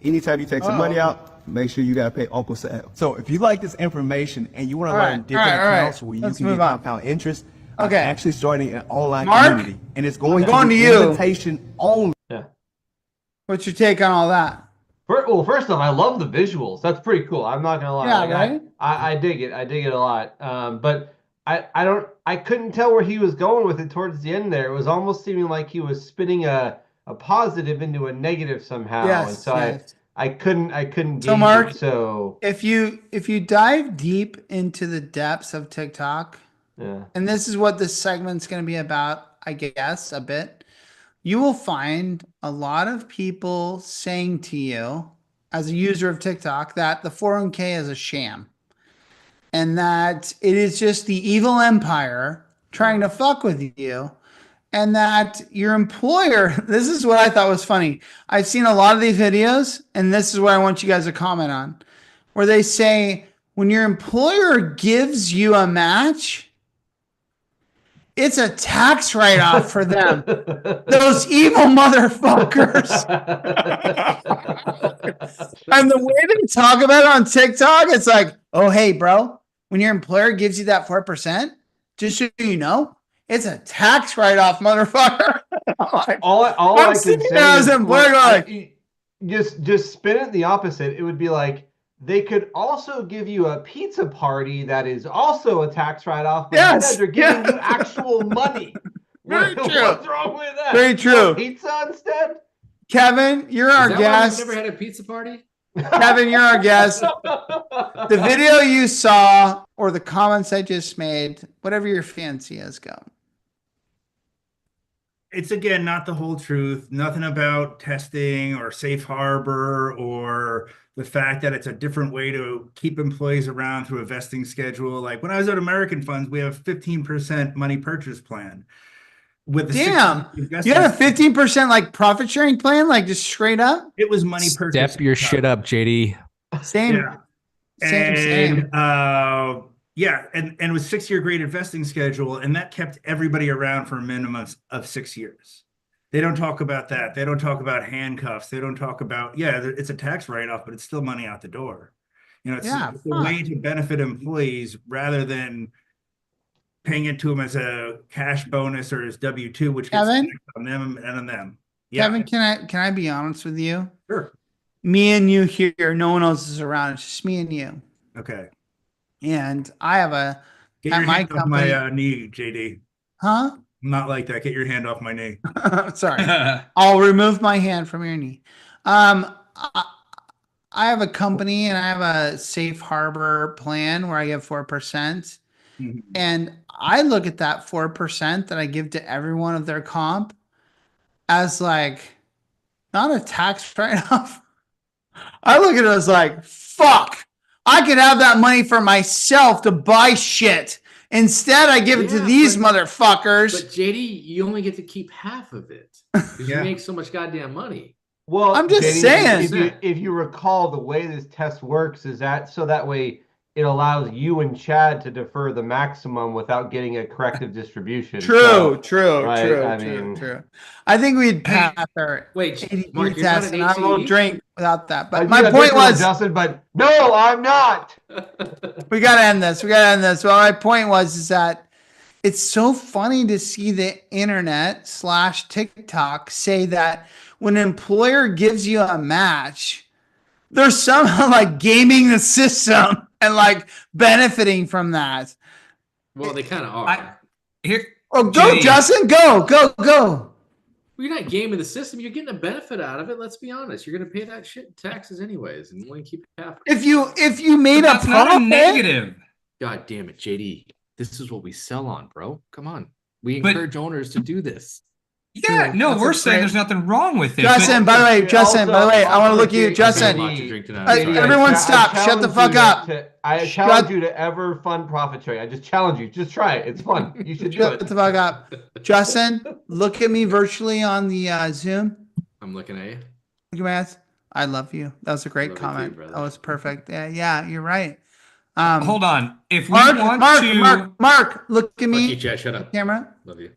Anytime you take some money out, make sure you got to pay Uncle Sam. So if you like this information and you want to All learn right, different all right. accounts where you Let's can move get on. compound interest, Okay. I'm actually starting an online Mark? community. And it's going I'm going to be to you. invitation only. Yeah. What's your take on all that? Well, first off, I love the visuals. That's pretty cool. I'm not gonna lie. Yeah, Like, right? I dig it. I dig it a lot. But I couldn't tell where he was going with it towards the end there. It was almost seeming like he was spinning a positive into a negative somehow. Yes, And so yes. I couldn't gauge So, Mark, it. So If you dive deep into the depths of TikTok, yeah. and this is what this segment's going to be about, I guess, a bit, you will find a lot of people saying to you, as a user of TikTok, that the 401k is a sham and that it is just the evil empire trying to fuck with you, and that your employer, this is what I thought was funny. I've seen a lot of these videos, and this is what I want you guys to comment on, where they say, when your employer gives you a match, it's a tax write-off for them. Those evil motherfuckers. And the way they talk about it on TikTok, it's like, oh, hey, bro, when your employer gives you that 4%, just so you know, it's a tax write-off, motherfucker. all I'm I can sitting say there as is an employer going, just spin it the opposite. It would be like they could also give you a pizza party that is also a tax write-off, but Yes, instead they're giving yes. you actual money. Very true. What's wrong with that? Very true. You want pizza instead? Kevin, you're our Is that why guest. you've never had a pizza party? Kevin, you're our guest. The video you saw or the comments I just made, whatever your fancy is, go. It's again not the whole truth, nothing about testing or safe harbor or the fact that it's a different way to keep employees around through a vesting schedule. Like when I was at American Funds, we have 15% money purchase plan. With the Damn, 60 you had a investment- 15% like profit sharing plan, like just straight up? It was money purchase. Step your shit up, JD. Same. Yeah. Same. Yeah, and it was 6-year graded vesting schedule, and that kept everybody around for a minimum of 6 years. They don't talk about that. They don't talk about handcuffs. They don't talk about, it's a tax write-off, but it's still money out the door. It's a way to benefit employees rather than paying it to them as a cash bonus or as W-2, which gets taxed on them and on them. Yeah. Kevin, can I be honest with you? Sure. Me and you here, no one else is around. It's just me and you. Okay. And I have Get your hand off my knee, JD. Huh? Not like that. Get your hand off my knee. Sorry. I'll remove my hand from your knee. I have a company and I have a safe harbor plan where I give 4%. And I look at that 4% that I give to everyone of their comp as like not a tax write-off. I look at it as like, fuck, I could have that money for myself to buy shit. Instead, I give it to these motherfuckers. But JD, you only get to keep half of it because you make so much goddamn money. Well, I'm just saying. If you recall, the way this test works is that way it allows you and Chad to defer the maximum without getting a corrective distribution. True. I think we'd pass our ADP test, and I won't drink without that. But my point was, Justin, but no, I'm not. We gotta end this. Well, my point is that it's so funny to see the internet / TikTok say that when an employer gives you a match, they're somehow like gaming the system and like benefiting from that. Well, they kind of are. Go, Justin. Go. Well, you're not gaming the system. You're getting a benefit out of it. Let's be honest. You're going to pay that shit in taxes anyways, and only keep half. If you made a profit, negative. God damn it, JD. This is what we sell on, bro. Come on. We encourage owners to do this. Yeah, no, we're saying there's nothing wrong with it. Justin, by the way, I want to look at you, Justin. Everyone stop. Shut the fuck up. I challenge you to ever fund profit sharing. I just challenge you. Just try it. It's fun. You should do it. Shut the fuck up. Justin, look at me virtually on the Zoom. I'm looking at you. Look at my ass. I love you. That was a great comment. That was perfect. Yeah, you're right. Hold on. If we Mark, look at me. Chad, shut up. Camera. Love you.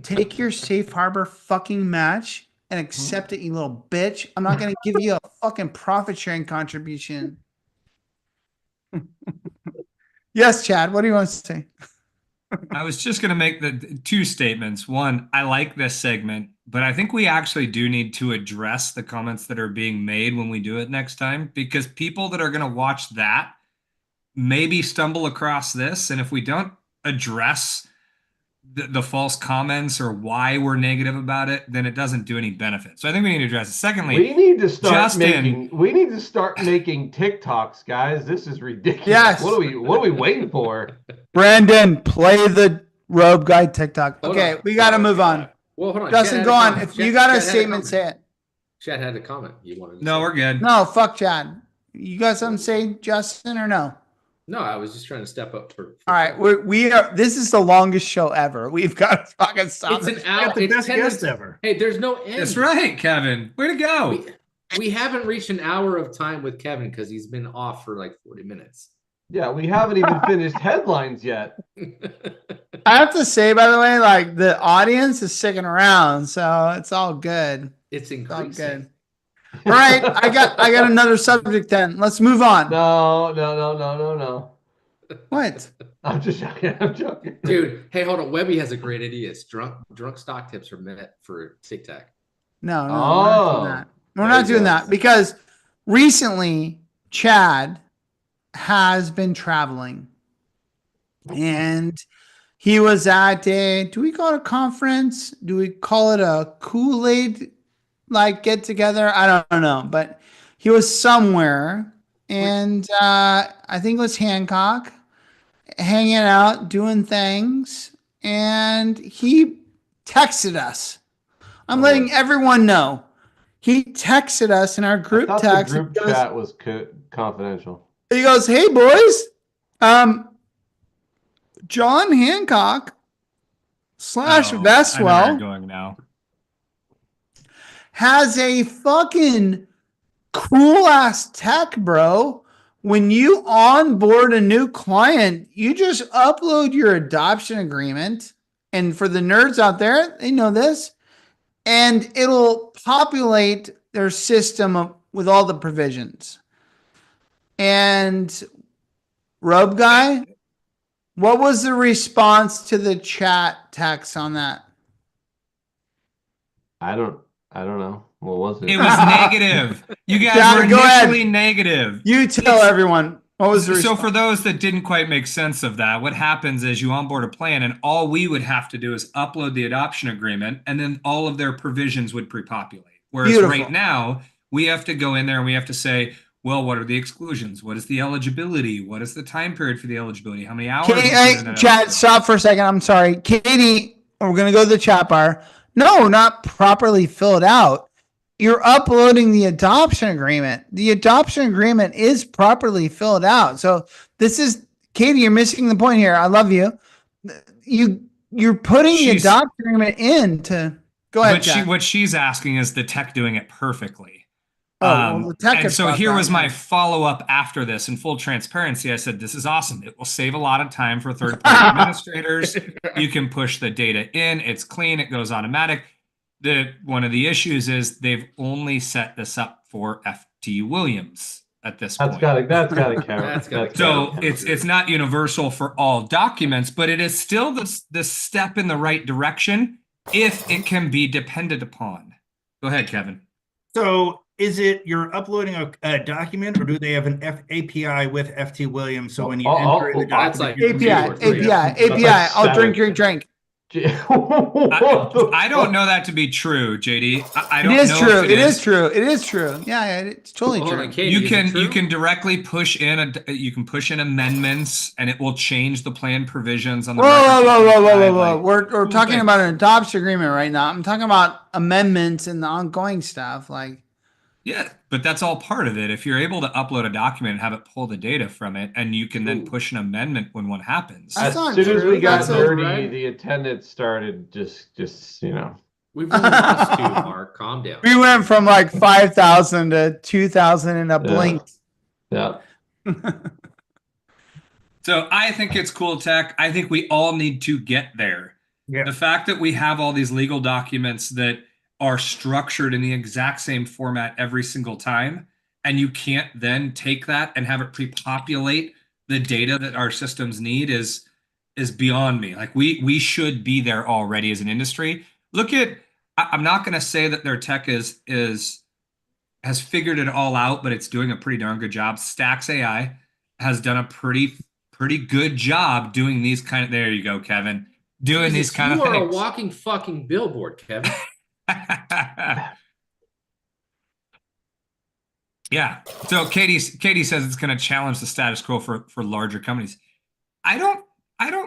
Take your safe harbor fucking match and accept it, you little bitch. I'm not going to give you a fucking profit sharing contribution. Yes, Chad, what do you want to say? I was just going to make the two statements. One, I like this segment, but I think we actually do need to address the comments that are being made when we do it next time, because people that are going to watch that maybe stumble across this. And if we don't address the false comments or why we're negative about it, then it doesn't do any benefit. So I think we need to address it. Secondly, we need to start making TikToks, guys. This is ridiculous. Yes. What are we waiting for? Brandon, play the robe guy TikTok. Okay, we got to move on. Well, hold on. Justin, go on. If you got a statement, say it. Chad had a comment. You wanted to No, we're good. No, fuck Chad. You got something to say, Justin, or no? No, I was just trying to step up for all right, we are. This is the longest show ever. We've got to fucking stop. It's an hour. The best guest ever. Hey, there's no end. That's right, Kevin. Way to go. We haven't reached an hour of time with Kevin because he's been off for like 40 minutes. Yeah, we haven't even finished headlines yet. I have to say, by the way, like the audience is sticking around, so it's all good. It's increasing. All good. All right, I got another subject then. Let's move on. No. What? I'm just joking. Dude, hey, hold on. Webby has a great idea. It's drunk stock tips are meant for TikTok. No, we're not doing that. We're not doing that because recently Chad has been traveling and he was at do we call it a conference? Do we call it a Kool-Aid like get together? I don't know, but he was somewhere and I think it was Hancock hanging out, doing things. And he texted us. I'm letting everyone know. He texted us in our group text. The group chat was confidential. He goes, "Hey boys, John Hancock / Vestwell going now has a fucking cool ass tech, bro. When you onboard a new client, you just upload your adoption agreement. And for the nerds out there, they know this. and it'll populate their system with all the provisions. And Robe Guy, what was the response to the chat text on that? I don't know. What was it? It was negative. You guys were initially negative. You tell everyone. What was the response? So for those that didn't quite make sense of that, what happens is you onboard a plan and all we would have to do is upload the adoption agreement and then all of their provisions would pre-populate. Whereas right now, we have to go in there and we have to say, well, what are the exclusions? What is the eligibility? What is the time period for the eligibility? How many hours? Chat, stop for a second. I'm sorry. Katie, we're going to go to the chat bar. No, not properly filled out. You're uploading the adoption agreement. The adoption agreement is properly filled out. So this is, Katie, you're missing the point here. I love you. You're putting the adoption agreement in to, go ahead, But what she's asking is the tech doing it perfectly. The tech and so here was my follow-up after this. In full transparency, I said, this is awesome. It will save a lot of time for third-party administrators. You can push the data in. It's clean. It goes automatic. One of the issues is they've only set this up for FT Williams at this point. That's gotta count. So it's not universal for all documents, but it is still the step in the right direction if it can be depended upon. Go ahead, Kevin. So is it you're uploading a document, or do they have an API with FT Williams? So when you enter in the document, API, I'll drink your drink. I don't know that to be true, JD. I don't know. It is true. Yeah, it's totally true. You can directly push in amendments, and it will change the plan provisions on the. Whoa! We're talking about an adoption agreement right now. I'm talking about amendments and the ongoing stuff, like. Yeah, but that's all part of it. If you're able to upload a document and have it pull the data from it, and you can then push an amendment when one happens. As soon as we got nerdy, the attendance started just We've only lost 2, Mark. Calm down. We went from like 5,000 to 2,000 in a blink. Yeah. So I think it's cool tech. I think we all need to get there. Yeah. The fact that we have all these legal documents that are structured in the exact same format every single time, and you can't then take that and have it pre-populate the data that our systems need is beyond me. Like we should be there already as an industry. Look at, I'm not going to say that their tech has figured it all out, but it's doing a pretty darn good job. Stacks AI has done a pretty good job doing these kind of, there you go, Kevin, doing these kind of things. You are a walking fucking billboard, Kevin. Yeah. So Katie says it's going to challenge the status quo for larger companies. I don't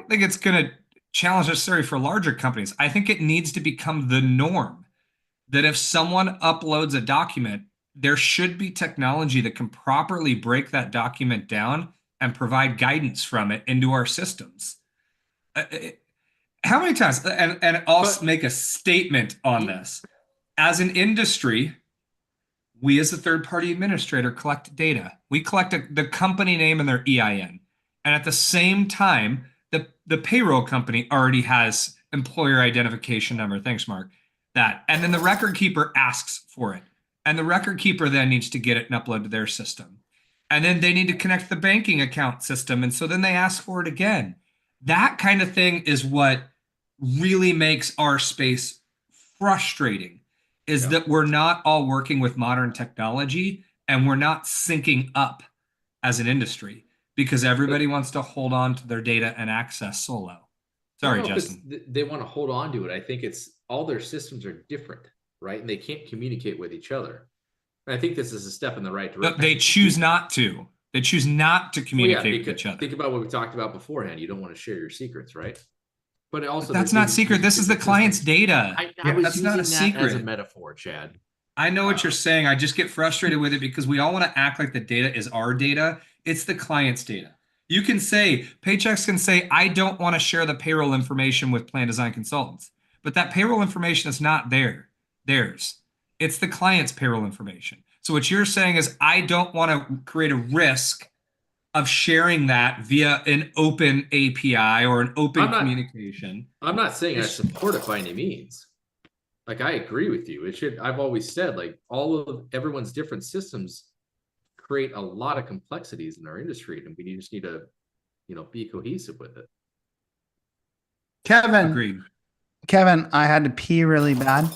think it's going to challenge necessarily for larger companies. I think it needs to become the norm that if someone uploads a document, there should be technology that can properly break that document down and provide guidance from it into our systems. How many times, and I'll make a statement on this. As an industry, we as a third-party administrator collect data. We collect the company name and their EIN. And at the same time, the payroll company already has employer identification number. Thanks, Mark. That. And then the record keeper asks for it. And the record keeper then needs to get it and upload to their system. And then they need to connect the banking account system. And so then they ask for it again. That kind of thing is what really makes our space frustrating, is that we're not all working with modern technology and we're not syncing up as an industry because everybody wants to hold on to their data and access solo. Sorry, Justin. They want to hold on to it. I think it's all their systems are different, right? And they can't communicate with each other. And I think this is a step in the right direction. But they choose not to. They choose not to communicate with each other. Think about what we talked about beforehand. You don't want to share your secrets, right? But also, that's not secret. This is the client's data. That's not a secret. As a metaphor, Chad. I know what you're saying. I just get frustrated with it because we all want to act like the data is our data. It's the client's data. You can say, Penjax can say, I don't want to share the payroll information with plan design consultants, but that payroll information is not theirs. It's the client's payroll information. So what you're saying is, I don't want to create a risk of sharing that via an open API or an open communication. I'm not saying I support it by any means. Like, I agree with you. It should. I've always said, like, all of everyone's different systems create a lot of complexities in our industry, and we just need to, be cohesive with it. Kevin, Agreed. Kevin, I had to pee really bad,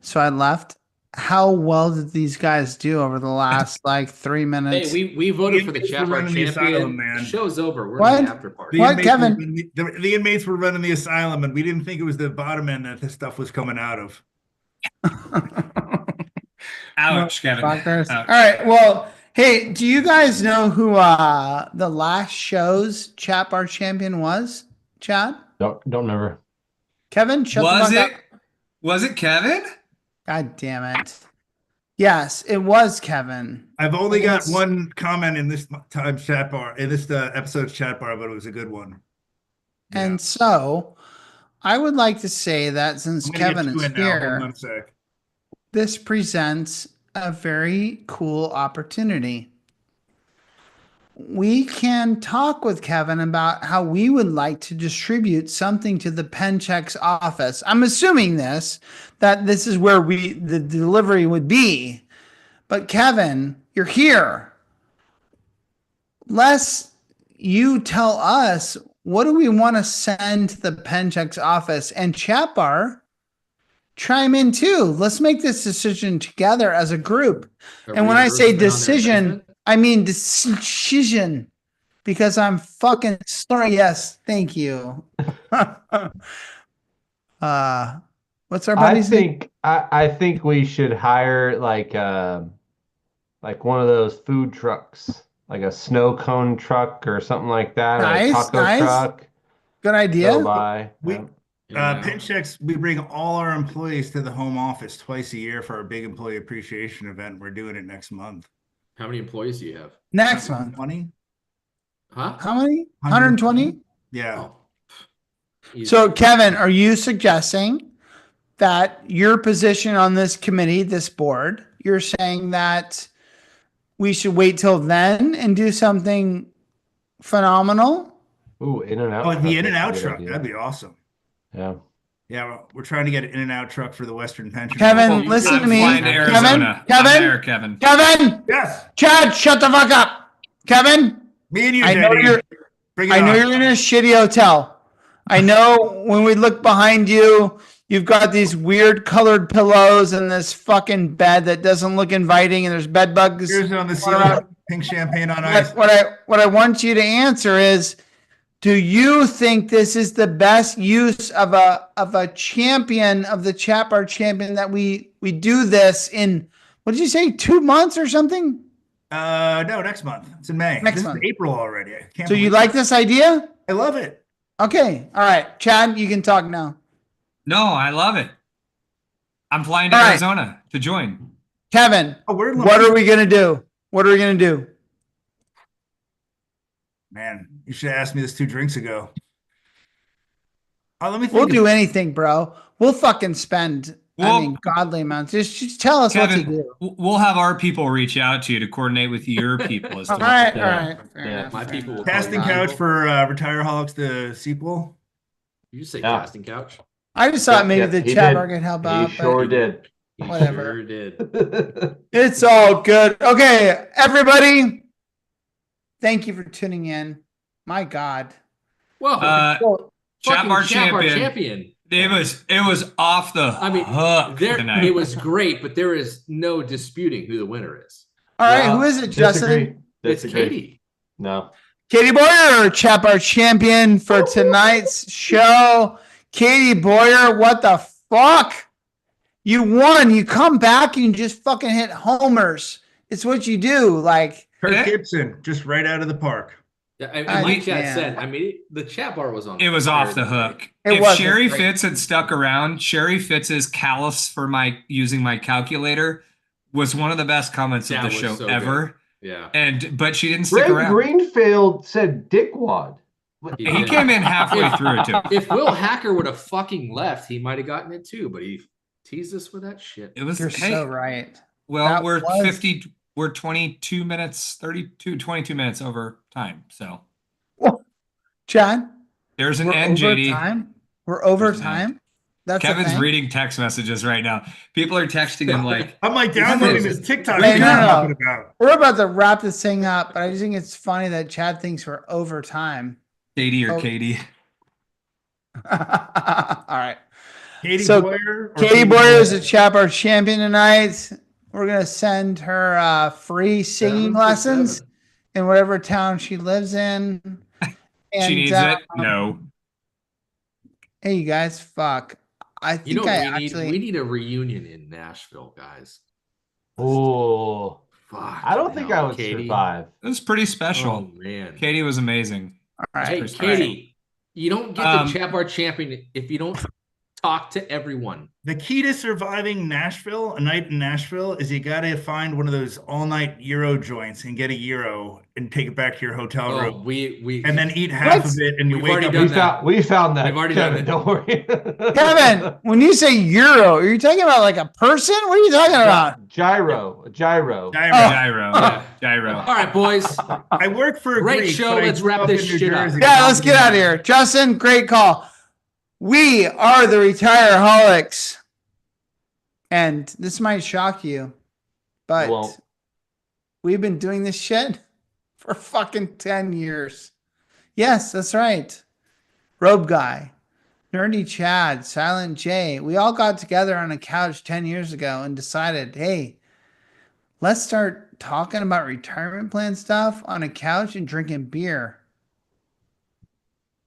so I left. How well did these guys do over the last like 3 minutes? Hey, we voted for the Chatbar champion. Asylum, man. The show's over. We're What? in the after party. What, Kevin? The inmates were running the asylum, and we didn't think it was the bottom end that this stuff was coming out of. Ouch, Kevin. Ouch. All right. Well, hey, do you guys know who the last show's Chatbar champion was? Chad? Don't remember. Kevin? Shut Was the fuck it? up. Was it Kevin? God damn it. Yes, it was Kevin. I've only got one comment in this time's chat bar, in this episode's chat bar, but it was a good one. And so I would like to say that since Kevin is here, this presents a very cool opportunity. We can talk with Kevin about how we would like to distribute something to the Penjax office. I'm assuming that this is where the delivery would be. But Kevin, you're here. Lest you tell us, what do we want to send to the Penjax office? And Chatbar, chime in too. Let's make this decision together as a group. And when I say decision, I mean decision, because I'm fucking sorry. Yes, thank you. What's our buddy's name? I think we should hire like one of those food trucks, like a snow cone truck or something like that, or a taco truck. Good idea. Go by. Penjax, we bring all our employees to the home office twice a year for our big employee appreciation event. We're doing it next month. How many employees do you have? Next month. 20. Huh? How many? 120? Yeah. Oh. So, Kevin, are you suggesting that your position on this committee, this board, you're saying that we should wait till then and do something phenomenal? Ooh, In-N-Out. Oh, the In-N-Out truck. That'd be awesome. Yeah. Yeah, we're trying to get an In-N-Out truck for the Western Pension. Kevin, listen to me. Kevin. Yes. Chad, shut the fuck up. Kevin. Me and you, I know you're in a shitty hotel. I know when we look behind you, you've got these weird colored pillows and this fucking bed that doesn't look inviting, and there's bed bugs. Here's on the ceiling, pink champagne on ice. What I want you to answer is, do you think this is the best use of a champion, of the Chatbar champion, that we do this in, what did you say, 2 months or something? No, next month. It's in May. Next this month. is April already. I can't So you believe like this idea? I love it. Okay. All right. Chad, you can talk now. No, I love it. I'm flying to Arizona to join. Kevin, what are we going to do? What are we going to do? Man, you should have asked me this 2 drinks ago. Let me think. We'll do anything, bro. We'll fucking spend, godly amounts. Just tell us Kevin, what to do. We'll have our people reach out to you to coordinate with your people. As to all right. Fair enough, my people will casting couch for Retireholics, the sequel. You say casting couch? I just thought maybe the Chatbar could help out. He sure did. Whatever. Sure did. It's all good. Okay, everybody. Thank you for tuning in. My God. Well, Chatbar champion. It was off the hook tonight. It was great, but there is no disputing who the winner is. All right, who is it, Justin? It's Katie. No. Katie Boyer, Chatbar champion for tonight's show. Katie Boyer, what the fuck? You won. You come back and you just fucking hit homers. It's what you do. Like Kirk Gibson, just right out of the park. Yeah, like Chad said, the Chatbar was on. It was off the hook. If Sherry Fitz had stuck around, Sherry Fitz's callous for using my calculator was one of the best comments of the show ever. Good. Yeah. But she didn't stick around. Greenfield said dickwad. He came in halfway through too. If Will Hacker would have fucking left, he might have gotten it too, but he teased us with that shit. You're so right. Well, we're 22 minutes over time. So, Chad, there's an end, JD. We're over time. That's Kevin's reading text messages right now. People are texting him like, I'm like downloading this TikTok. Hey, no. About. We're about to wrap this thing up, but I just think it's funny that Chad thinks we're over time. Katie or Katie. All right. Katie Boyer is a Chatbar champion tonight. We're gonna send her free singing lessons in whatever town she lives in. And, she needs it. No. Hey, you guys, fuck. I think we need a reunion in Nashville, guys. Oh, fuck! I don't think I would survive. It was pretty special. Oh, man, Katie was amazing. All right, hey, Katie, you don't get the Chatbar champion if you don't talk to everyone. The key to surviving Nashville, a night in Nashville, is you got to find one of those all-night gyro joints and get a gyro and take it back to your hotel room. And then eat half of it, and you wake up. We found that. We've already done that. Don't worry. Kevin, when you say euro, are you talking about like a person? What are you talking about? Gyro. Gyro. All right, boys. I work for a great Greek, show. Let's wrap this shit up. Yeah, let's get out of here. Justin, great call. We are the Retireholics. And this might shock you, but we've been doing this shit for fucking 10 years. Yes, that's right. Robe Guy, Nerdy Chad, Silent J. We all got together on a couch 10 years ago and decided, hey, let's start talking about retirement plan stuff on a couch and drinking beer.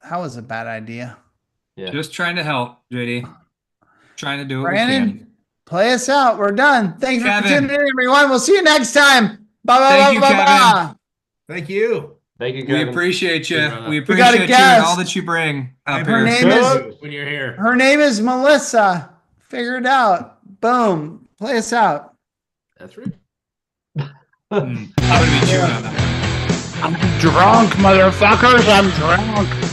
That was a bad idea. Yeah. Just trying to help, JD. Trying to do what Brandon, we can. Play us out. We're done. Thanks for tuning in, everyone. We'll see you next time. Bye, Thank you, Kevin. Thank you. Thank you, Kevin. We appreciate you. We appreciate you and all that you bring up her here. Name is, when you're here. Her name is Melissa. Figure it out. Boom. Play us out. That's right. I'm going to be chewing on that. I'm drunk, motherfuckers. I'm drunk.